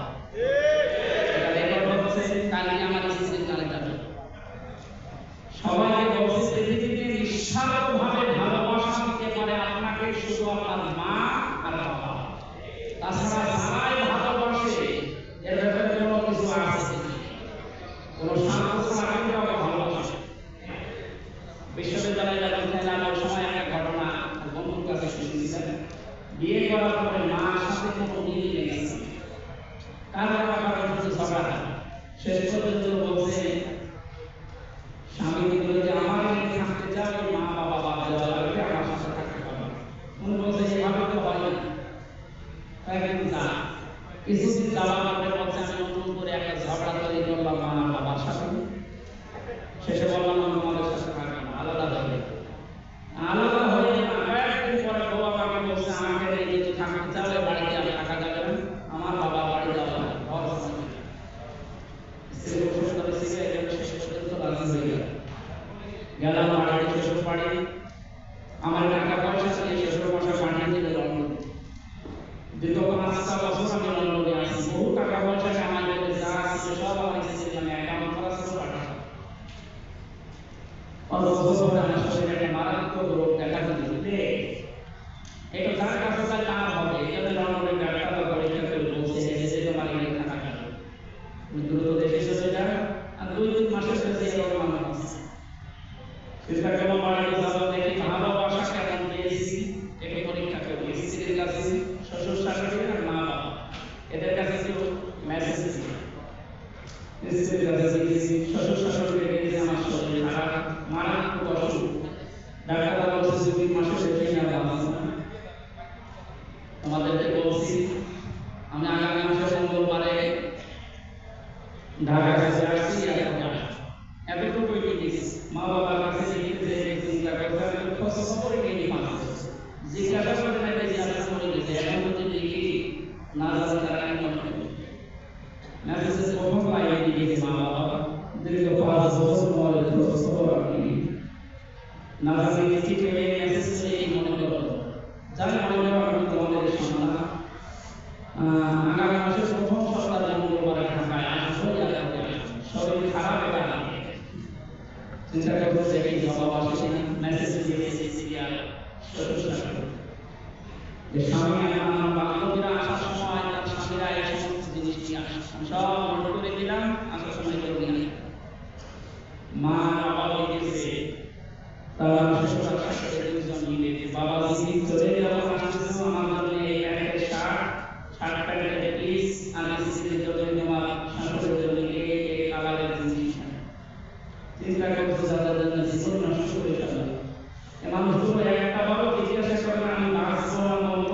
এটা রেকর্ড হচ্ছে, কালকে আমার স্ত্রীর কানে যাবে। সবাইকে বলছে পৃথিবীতে নিঃস্বার্থভাবে ভালোবাসা দিতে পারে আপনাকে শুধু আপনার মা আর বাবা। তাছাড়া যারাই ভালোবাসে এর ভেতরে কোনো কিছু আছে, কোনো স্বার্থ ছাড়া কেউ ভালোবাসে। বিশ্ববিদ্যালয়ে যাওয়ার সময় একটা ঘটনা বন্ধুর কাছে শুনেছিলাম। বিয়ে করার পরে মার সাথে কোনো মিল নেই, কারণ ঝগড়া শেষ পর্যন্ত বলছে স্বামী বলে যে আমার এখানে থাকতে চাও, মা বাবা বাদ দেওয়া লাগবে, আমার সাথে থাকতে পারবে। উনি বলছে এভাবে তো হয় না, কিছুদিন যাওয়ার পরে বলছে আমি নতুন করে একটা ঝগড়া তৈরি করলাম মা বাবার সাথে। শেষে বললাম আমি তোমাদের সাথে থাকবো না, আলাদা হবে। আলাদা হয়ে কয়েকদিন পরে বউ আমাকে বলছে আমাকে যদি থাকতে চাও বাড়িতে আমি থাকা যাবে না, আমার বাবা বাড়ি যাওয়া গেলাম বাড়িতে শ্বশুর বাড়ি। আমার টাকা পয়সা দিয়ে শ্বশুর মশাই পাঠিয়ে দিল লন্ডন। দীর্ঘ 5 বছর আমি লন্ডনে আছি, বহু টাকা পয়সা কামাই করে যা আছে সব আমার স্ত্রীর নামে অ্যাকাউন্ট করা ছিল পাঠানো। অথচ আমার শরীরে একটা মারাত্মক রোগ দেখা দিতে এটা যার কাছে তার হবে। এখানে লন্ডনে ডাক্তাররা পরীক্ষা করে বলছে যে তোমার এখানে থাকা যাবে, দ্রুত দেশে চলে যান। আর 2-3 মাসের কাছে এরকম আমার আছে চিন্তা করলাম বাড়িতে যাবো, দেখি ভালোবাসা কেমন পেয়েছি একটু পরীক্ষা করবো। স্ত্রীর কাছে, শ্বশুর শাশুড়ি আর মা বাবা এদের কাছে একটু মেসেজ দিচ্ছি। স্ত্রীর কাছে দিয়েছি, শ্বশুর শাশুড়ি দেখেছি আমার শরীর খারাপ, মারাত্মক অসুখ, ডাক্তাররা বলছে 2 মাসের বেশি আর বাঁচবে না। তোমাদেরকে বলছি আমি আগামী মাসের মঙ্গলবারে ঢাকা কাছে আসছি, এতটুকু দিয়েছি। মা বাবার কাছে চিন্তা করতে খবর নিয়ে জিজ্ঞাসা করে নেবে যে আপনার করে গেছে, এখন যদি দেখি না জানি তারা কেমন হবে। মেসেজের প্রথম লাইনে দিয়েছে মা বাবা দীর্ঘ 5 বছর পরে না জানি কি করে মেসেজ করে মনে করো জানি মনে করো আমি তোমাদের সন্তান আগামী মাসের প্রথম সপ্তাহে মঙ্গলবারে ঢাকায় আসবো, শরীর খারাপ হবে। চিন্তা করতে এই জবাব আসে মেসেজ দিয়েছে সিরিয়াল যে স্বামী আমার বান্ধবীরা আসার সময় তার স্বামীরা এই সমস্ত জিনিস নিয়ে আসে, সব নোট করে দিলাম, আসার সময় করে নিয়ে মা বাবা দিয়েছে তারা শ্বশুর শাশুড়ি দুজন মিলে বাবা দিদি চলে যাবো আসতেছো আমার জন্য এই প্যান্টের শার্ট প্যান্টের প্লিজ আমি স্ত্রীর জন্য তোমার শাশুড়ির জন্য এই কালারের জিনিস চিন্তা করতে যাদের জন্য জীবন নষ্ট করে ফেলে। মানুষগুলো একটা বারো জিজ্ঞাসা করে আমি বাঁচবো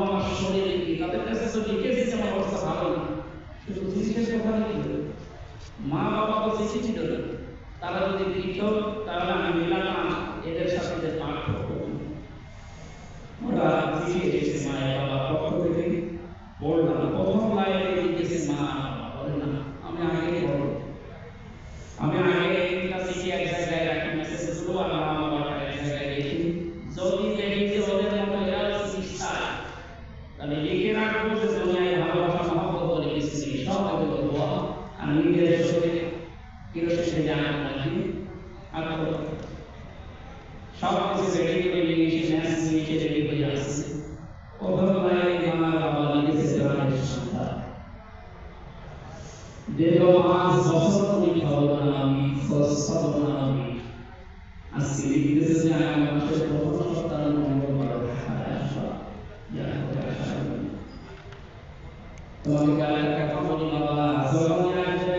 আমার শরীরে কি, তাদের কাছে তো লিখেছি আমার অবস্থা ভালো না, শুধু জিজ্ঞেস কথা লিখবে। মা বাবা তো চিঠি দিল, তারা যদি লিখত তাহলে আমি মিলাতাম এদের সাথে পার্থক্য। ওরা চিঠি এসেছে মায়ের বাবার পক্ষ থেকে, বললাম প্রথম লাইনে লিখেছে মা বাবা, বলে না আমি আগে বলবো, আমি আগে চিঠি এক জায়গায় রাখি, মেসেজগুলো আর মা বাবার এক জায়গায় রেখি, যদি দেখি যে ওদের মতো এরা চিকিৎসা তাহলে লিখে রাখবো যে দুনিয়ায় ভালোবাসা মহব্বত করে কিছু নেই, সব আমি বলবো আর নিজের শরীরে কিরোসিনে জানা রাখি আর সব কিছু রেডি করে ন্যাসি ছেড়ে হয়ে আসছে অভাবায় মা বাবা লিখেছে প্রাণের সন্তান দীর্ঘ 5 বছর তুমি খাবো না আমি খোঁজ পাবো না আমি আজকে লিখতেছে যে আমার মাসের প্রথম সপ্তাহ মঙ্গলবার ঢাকায় আসবা তোমাকে একটা কথা বলি বাবা যখন আসবে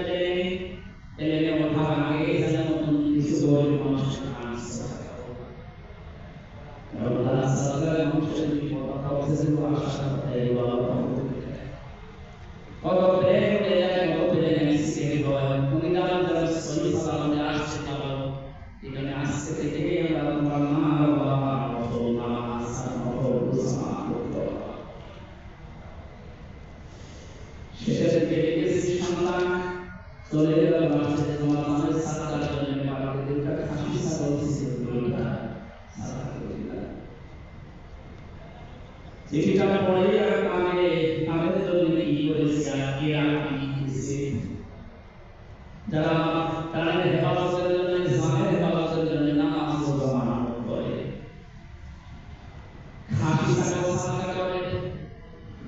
এলে ওঠা আগে যেন নতুন কিছু গরিব মানুষের আনছে আল্লাহ সাল্লাল্লাহু আলাইহি ওয়াসাল্লাম কথা বলছেন আশা এই বাবা কত প্রেম দেয় কত প্রেম মিশে হয় তুমি জানো যে সহি সালামে আসছে বাবা এখানে আসছে থেকে আমরা তোমার মা বাবা না শেষে গেছি সন্তান চলে গেল বাসে তোমার নামের সাতটা জন্য বাবাকে দুটা খাসি ছাগল ছিল দুটা চিঠিটা পড়ে আগে আমাদের জন্য কি করেছে আগে কি দিয়েছে যারা তাদের হেফাজতের জন্য জানের হেফাজতের জন্য নামাজ রোজা পালন করে খাসি ছাগল সাদকা করে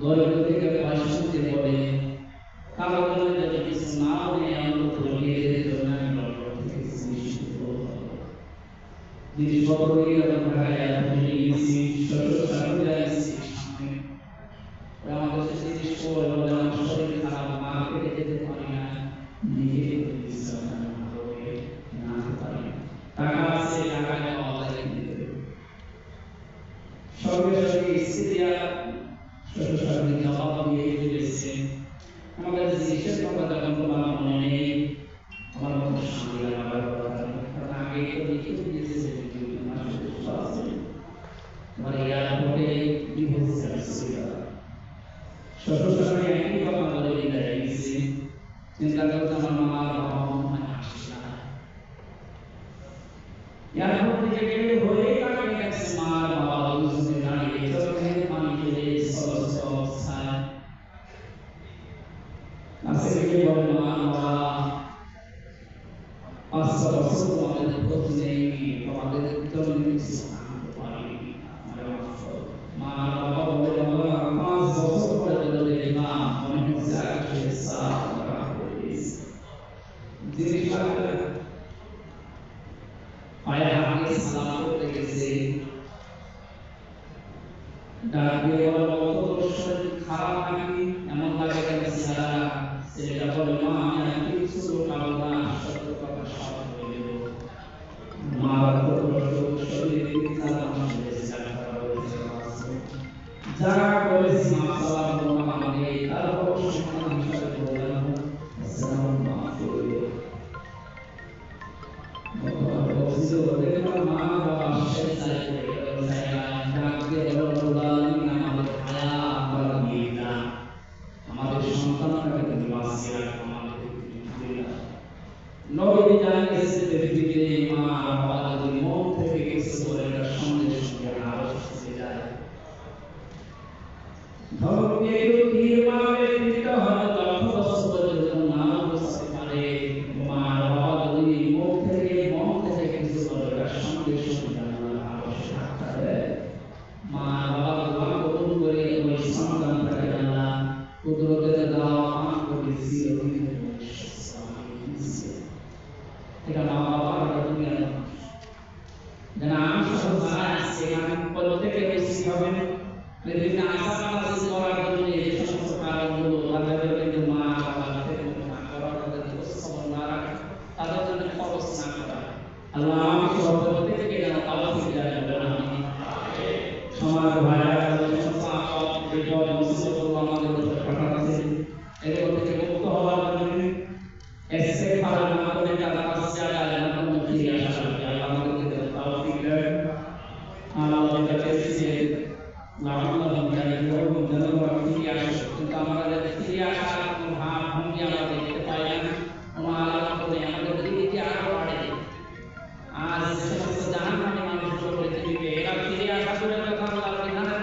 গরিব থেকে পয়সা দিতে বলে কারো জন্য যদি কিছু না হলে আমরা ধরিয়ে দিতে জন্য জিনিস পত্র নিয়ে ঢাকায় ভুলে গেছি ছোট ছোট যাইছি আমাদের জিনিস পড়ে বলে আমার শরীর খারাপ মা পেটে যেতে পারি না নিজে না পারি টাকা আছে টাকা নেওয়া যায় সঙ্গে সঙ্গে সিরিয়া ছোট ছোট জবাব দিয়ে দিয়েছে আমাদের জিনিসের কথা যখন তোমার মনে নেই আমার মতো শান্তি লাগার কথা কারণ আগে তো লিখে দিয়েছে তোমার এয়ারপোর্টে বিভোজ ছিল ছোট ছোট একই কথা বলে বিদায় দিয়েছে চিন্তা করতে আমার মা বাবা মনে আসছে না এয়ারপোর্ট থেকে বের হয়ে কাকে গেছে মা বাবা দুজনে দাঁড়িয়ে চোখে পানি ফেলে অবস্থায় কাছে গিয়ে বলে মা বাবা 5 বছর তোমাদের প্রতি নেই তোমাদের জন্য কিছু আনতে পারিনি মা বাবা বলে বাবা 5 বছর পরে বলে মা মনে হচ্ছে আকাশের সাপ করা হয়েছে জিনিসটা পায়ে হাতে সালাম করতে গেছে ডাকে বলে কত শরীর খারাপ নাকি এমন লাগে কেন সারা সেটা বলে মা আমি কিছু খাবো না সত্য কথা সব বলে দেব মা কত শরীর খারাপ হয়েছে যারা বলেছি মা সালাম করবো আমাকে তারপর সম্মান হিসাবে বললাম সালাম মা করবে মা বাবা শেষ চাইতে ডাকতে বলো আমাদের খায়া আমরা দিয়ে না আমাদের সন্তানকে তুমি বাঁচিয়ে রাখো আমাদের নবী জানিয়েছে পৃথিবীতে মা বাবা যদি মন থেকে কিছু বলে এটা সঙ্গে সঙ্গে আরো শিখে যায় ধর্মকে একটু ধীর মারে দিতে হয় লক্ষ বছর পর্যন্ত না বুঝতে পারে মা বাবা যদি মন থেকে কিছু বলে এটা সঙ্গে সঙ্গে আরো শিখে মা বাবা দোয়া কবুল করে ওই সন্তানটাকে আল্লাহ কুদরতের দাও মাফ করে দিয়েছে এটা মা বাবার দুনিয়া যেন আমি সব যারা আসছে আমি প্রত্যেকে বেশি হবে বিভিন্ন আশা আছে করার জন্য এই সমস্ত কারণগুলো তাদের কিন্তু মা বাবা থেকে না করা তাদের খবর না রাখা তাদের জন্য খরচ না করা আল্লাহ আমাকে প্রত্যেককে যেন তাওফিক দেয় আমিন সমাজ ভাইরা সমস্যা আপদ বিপদ মুসিবত আমাদের উপর পাঠাচ্ছে এর থেকে মুক্ত হওয়ার জন্য ইস্তেগফার না করে তারা কাছে আল্লাহর মুখে আসা আল্লাহ আমাদেরকে তাওফিক দেন আল্লাহর কাছে নামাজ জানি করব জানাবার ফিরে আসে কিন্তু আমাদের ফিরে আসার কোনো ভাব ভঙ্গি আমরা দেখতে পাই না কোনো আলাদা করে আমাদের দিকে আরো বাড়ে আজ সমস্ত জাহান্নামী মানুষগুলো পৃথিবীতে এরা ফিরে আসা করে কথা আল্লাহর বিধানে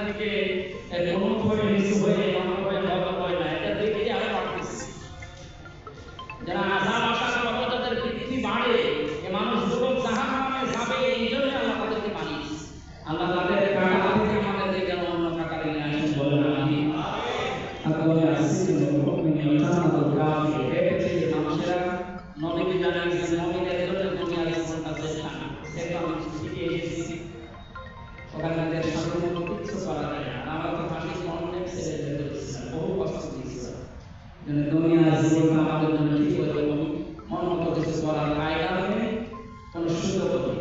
ওখানে যে সামনে কোনো কিছু করা যায় না। আমরা তো ফাঁসি অনেক ছেড়ে যেতে হয়েছিলাম, বহু কষ্ট দিয়েছিলাম। দুনিয়ার জীবনটা আমাদের জন্য ঠিক ওইরকম মন মতো কিছু করার কায়দা নেই, কোনো সুযোগ নেই।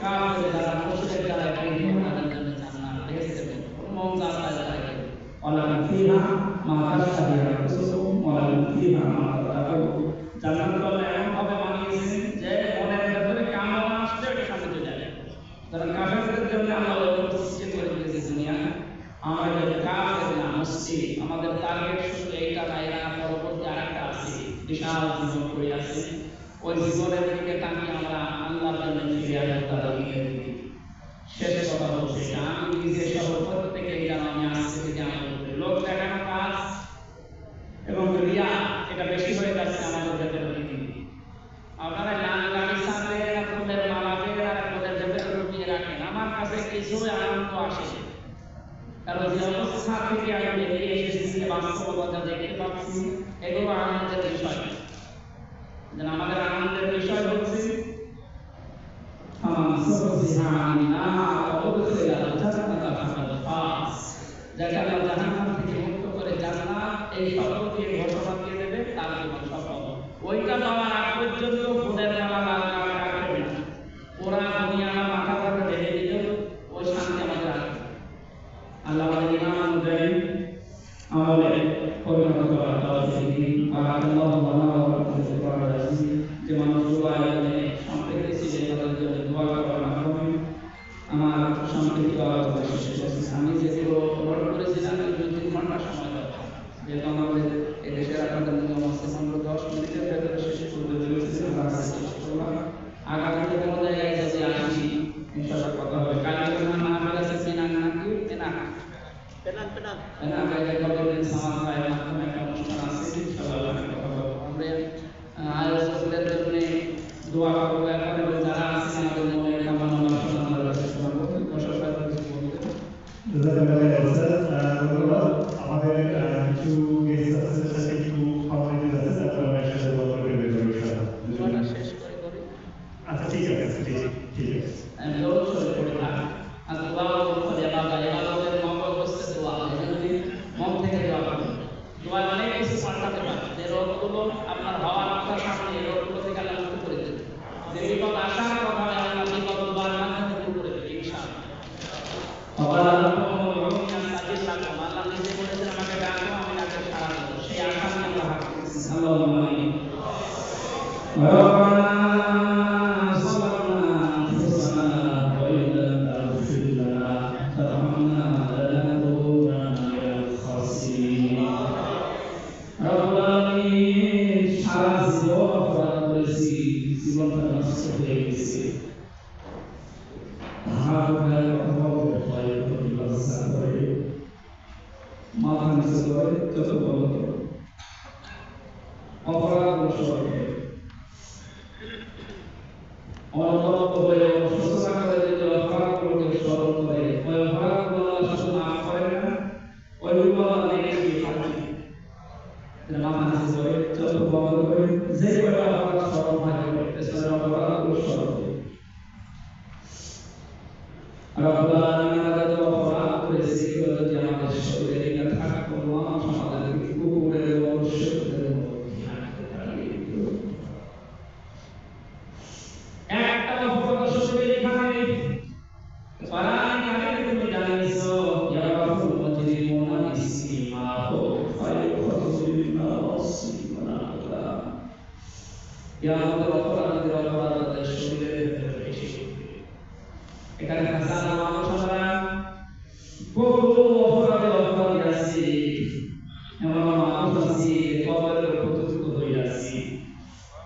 কাফের যারা মুশরিক যারা এই তাদের জন্য জান্নাত বেহেশত নেই, কোনো মন চায় তাই করে। ওয়ালাহুম ফিহা মা তাশতাহি আনফুসুহুম ওয়ালাহুম ফিহা মা তাদাউন। জান্নাত বলে এমন ভাবে বানিয়েছেন যে মনের ভেতরে কামনা আসছে ওটা সামনে চলে যাবে। কারণ কাফেরদের জন্য আল্লাহ সৃষ্টি করে দিয়েছে দুনিয়া। আমরা যদি কাফের না মুসলিম, আমাদের টার্গেট শুধু এইটা না, এরা পরবর্তী আরেকটা আছে, বিশাল জীবন পড়ে আছে। ওই জীবনের দিকে তাকিয়ে আমরা আল্লাহর জন্য ফিরে আসবো তার দিনের দিকে। শেষ কথা হচ্ছে আমি নিজে সহ প্রত্যেকে যেন আমি আজকে থেকে আমল করি। লোক দেখানো কাজ এবং রিয়া এটা বেশি হয়ে যাচ্ছে আমাদের ভেতরে দিন দিন। আপনারা গাড়ি সামনে ফুলের মালা দিয়ে আর ফুলের ভেতরে লুকিয়ে রাখেন, আমার কাছে কিছু আনন্দ আসে। কারণ যে অবস্থা থেকে আমি বেরিয়ে এসেছি, বাস্তবতা দেখতে পাচ্ছি, এগুলো আনন্দের বিষয়। যেন আমাদের আনন্দের বিষয় হচ্ছে যাকে আল্লাহ জাহান্নাম থেকে মুক্ত করে জান্নাত এই শব্দ দিয়ে ঘোষণা দিয়ে দেবে, তার জীবন সফল। ওইটা পাওয়ার আগ পর্যন্ত ফুলের মালা রাখবে না, ওরা দুনিয়া মাথা ধরে ঢেলে দিল, ওই শান্তি আমাদের আসবে। আল্লাহ আমাদের ইমান অনুযায়ী আমলে পরিণত করার তৌফিক দিন। বারাকাল্লাহু লানা ওয়া লাকুম ফিল কোরআনিল আযীম। যে মানুষগুলো আয়োজনে সম্পৃক্ত ছিলেন তাদের জন্য দোয়া করার মাধ্যমে আমার সম্পৃক্ত আলোচনা শেষ হচ্ছে। আমি যেগুলো নোট করেছিলাম 2-3 ঘন্টা সময় দরকার, যেহেতু আমাদের এদেশের আপনাদের নিয়ম আছে 15-10 মিনিটের ভেতরে শেষ করতে বলেছি, আমরা শেষ করলাম। আগামীতে কোনো জায়গায় যদি আসি ইনশাআল্লাহ কথা হবে। কালকে না আমাদের কাছে পেনাং নাকি পেনাং আয়োজকদের জন্য দোয়া করবো এবং যারা আছেন আমাদের মনের কামনা বাসনা আল্লাহর কাছে করবো। আমাদের কিছু গেস্ট আছে, সাথে কিছু খাওয়ার দিতে আছে, তারপর আমরা একসাথে দোয়া করে বের করব ইনশাআল্লাহ। শেষ করে করি। আচ্ছা ঠিক আছে, ঠিক আছে। আমি দোয়া শুরু করি না। আল্লাহু আকবার। ইবাদতের মঙ্গল হচ্ছে দোয়া। যদি মন থেকে দোয়া করেন, দোয়া অনেক কিছু পাল্টাতে পারে। যে রোগগুলো আপনার হওয়ার কথা সামনে, এই রোগগুলো থেকে আল্লাহ মুক্ত করে দেবে। যে বিপদ আসার কথা আল্লাহ বিপদ দোয়ার মাধ্যমে দূর করে দেবে ইনশাআল্লাহ। আল্লাহ নিজে বলেছেন আমাকে ডাকো, আমি ডাকে সাড়া দেব। সেই আশা নিয়ে আমরা হাত তুলছি। আল্লাহুম্মা আমিন। এখানে হাসান মানুষ আমরা বহু অপরাধে অপরাধী আছি, এমন মানুষ আছি কবরের উপযুক্ত হয়ে আছি,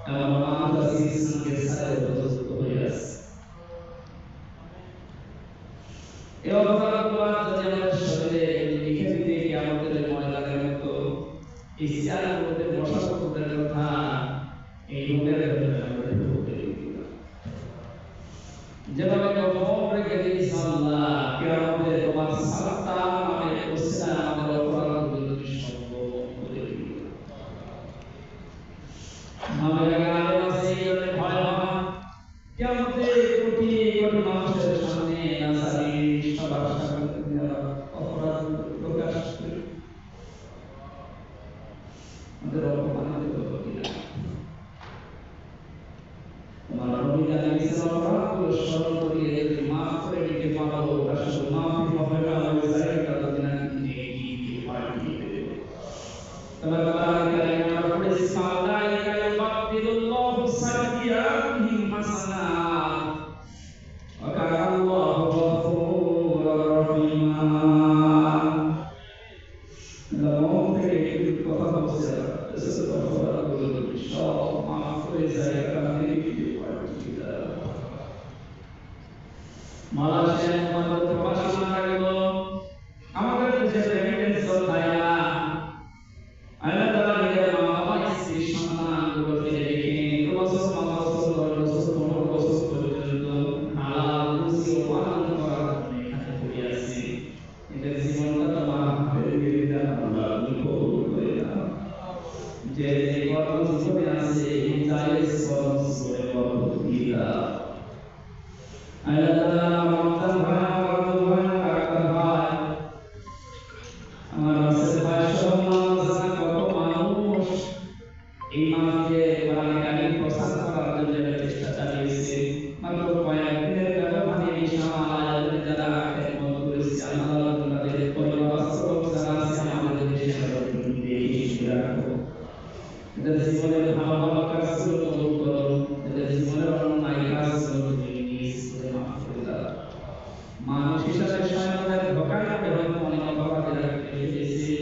এমন মানুষ আছি ইসলামের সাথে উপযুক্ত হয়ে আছি। এই অপরাধগুলো যদি আমাদের শরীরে লিখে দিতে গিয়ে আমাদের ময়দানের মতো ইসলামগুলোতে বসা করতে কথা এই রোগের ভেতরে আমরা ঢুকে দিলাম। যেভাবে কবর রেখে দিয়েছে আল্লাহ, কিয়ামতে তোমার সালাত আমাদের ওসিলা আমাদের অপরাধগুলো সম্ভব করে দিল। আমাদের আগে আছে এই ভয় হয় কিয়ামতে কোটি কোটি মানুষের সামনে নাসারি সবার প্রবাসে আমাদের প্রবাসী মারা গেল আমাদের দেশে রেমিটেন্স হয় না আল্লাহ তাআলা নিজের মা বাবা স্ত্রী সন্তানগুলোকে রেখে 3 বছর 5 বছর 10 বছর 15 বছর পর্যন্ত হালাল রুজি উপার্জন করার জন্য এখানে পড়ে আছে এদের জীবনটা তোমার হাতে দিয়ে দাও আল্লাহ কবুল করে দাও যে যে কর্ম জীবনে আছে এই জায়েজ কর্ম জীবনে বরকত দিয়ে দাও আল্লাহ তাআলা রমজান ভাই রমজান ভাই কাকা ভাই আমার রাসূল ভাই সমাজ কত মানুষ এই মাসে কোরআন কারীম প্রচার করার জন্য চেষ্টা চালিয়েছে মাত্র কয়েকদিনের ব্যবধানে বিশাল আয়োজনে যারা খেদমত করেছে আল্লাহ তাদের পরিবার সব যারা আছে আমাদের দেশের বেশি রাখো এদের জীবনের ভালো ভালো কাজগুলো কবুল করো এদের জীবনের অন্যায় কাজগুলো তুমি নিজ করে মাফ করে দাও মানুষ হিসাবে শয়তানের ধোঁকায় পড়ে অনেক অপরাধে রেখেছে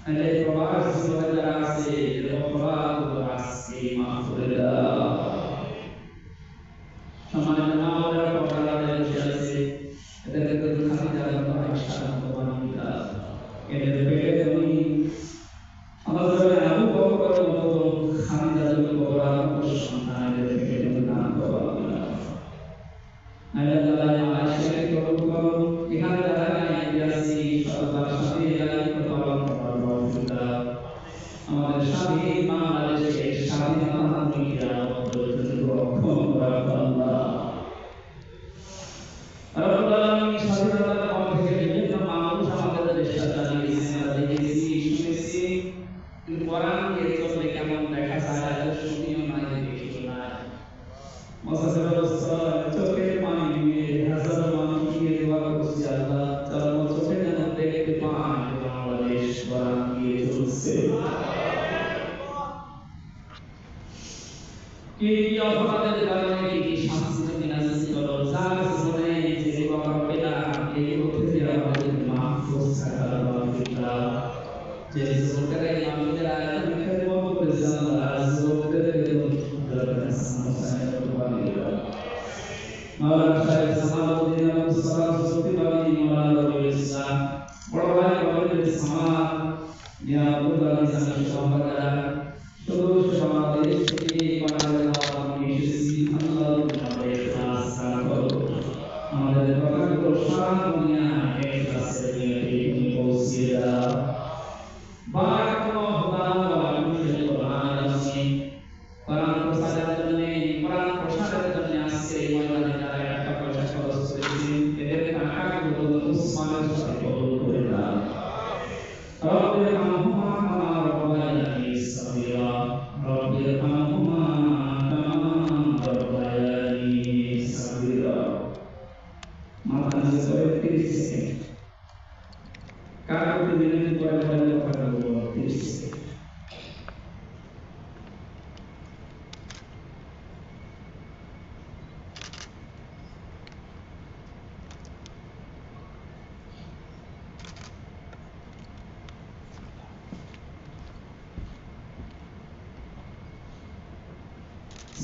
এদের প্রবাস জীবনে যারা আছে এদের অপরাধগুলো আজকে মাফ করে দাও সম্মানিত মা বাবারা পর্দায় বসে আছে এদেরকে খালি যারা সাধারণত বানিয়ে দাও এদের পেটে তুমি আমাদের আবু বকরের মতো খালিদাতুল কুবরা সন্তানদের পেটে তুমি দান করো আল্লাহ তাআলা আয়েশাকে কবুল করো এখানে যারা আইয়াছি সবার সাথে লাইক পালন করার তৌফিক দাও আমাদের স্বাধীন বাংলাদেশে স্বাধীনতা মিডিয়া রক্ষণ করার আল্লাহ রব্বুল আলামিন স্বাধীনতার পর থেকে বিভিন্ন মানুষ আমাদের দেশে চালিয়েছে আমরা দেখেছি শুনেছি কিন্তু কোরআন এর চলতে কেমন দেখা যায় শুনিও নাই দেখিও নাই মসাসের অবস্থা চোখের পানি নিয়ে হাজার মানুষ নিয়ে দোয়া করছি আল্লাহ তার চোখে যেন দেখতে পান বাংলাদেশ কোরআন দিয়ে চলছে কি কি অপরাধের কারণে কি শাস্তি তুমি নাযিল করো যার জীবনে যে বাবা পেলা এই পথে আমাদের মাহফুজ থাকার মাহফিলা যে যুবকেরা ইমামদের আয়াত খেদমত করেছে আল্লাহ যুবকদের দরকার সামনে কুরবানি দাও মাওলানা সাহেব সালাউদ্দিন আবু সালাম সুফিবানি মাওলানা রবিউল ইসলাম বড় ভাই রবিউল ইসলাম ইয়া আব্দুল আলিম সাহেব শুধু সমাবেশ থেকে বাংলাদেশ আমি এসেছি আল্লাহ তোমাদের খাস করো আমাদের কথাগুলো সারা দুনিয়া একসাথে নিয়ে তুমি পৌঁছে দাও বারাকাল্লাহু তাআলা ফিল কোরআন আযীম কোরআন প্রচারের জন্য কোরআন প্রসারের জন্য আজকে এই ময়দানে যারা টাকা পয়সা খরচ করেছেন এদের টাকাগুলো উসমানের সাথে কবুল করে দাও রব্বির রহমা রব্বায়ানি সাগীরা রব্বির রহমা কামা রব্বায়ানি সাগীরা মাথা নিচে করে 30 সেকেন্ড কারণ দিনের পরে পরে কথা বলবো 30 সেকেন্ড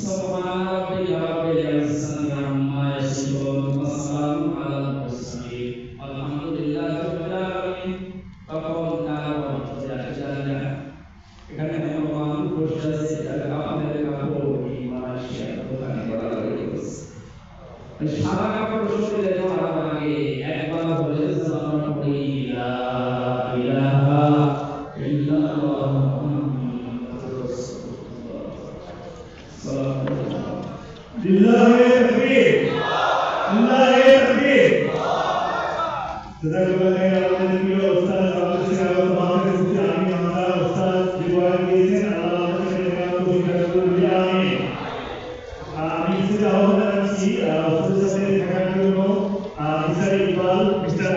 سبحان ربك رب العزة عما يصفون وسلام على المرسلين والحمد لله رب العالمين فقول تعالى وجل এখানে ভগবান বসে আছে আপনাদের কাপড় এই মালয়েশিয়ার দোকানে করা হয়েছে সাদা কাপড় শরীরে দেওয়ার আগে একবার বলে সালাম করি লা ইলাহা ইল্লাল্লাহ মুহাম্মাদুর রাসূলুল্লাহ লিল্লাহি তাকবীর লিল্লাহি তাকবীর জাযাকাল্লাহু খাইরান আমাদের প্রিয় উস্তাদ আব্দুল সালাম আমাদের প্রতি আমি আমরা উস্তাদ যে বয়ান দিয়েছেন আল্লাহ আমাদের তৌফিক দান করুন আমিন আমি ইসলাম আহমদ আছি উস্তাদের সাথে থাকার জন্য মিস্টার ইকবাল মিস্টার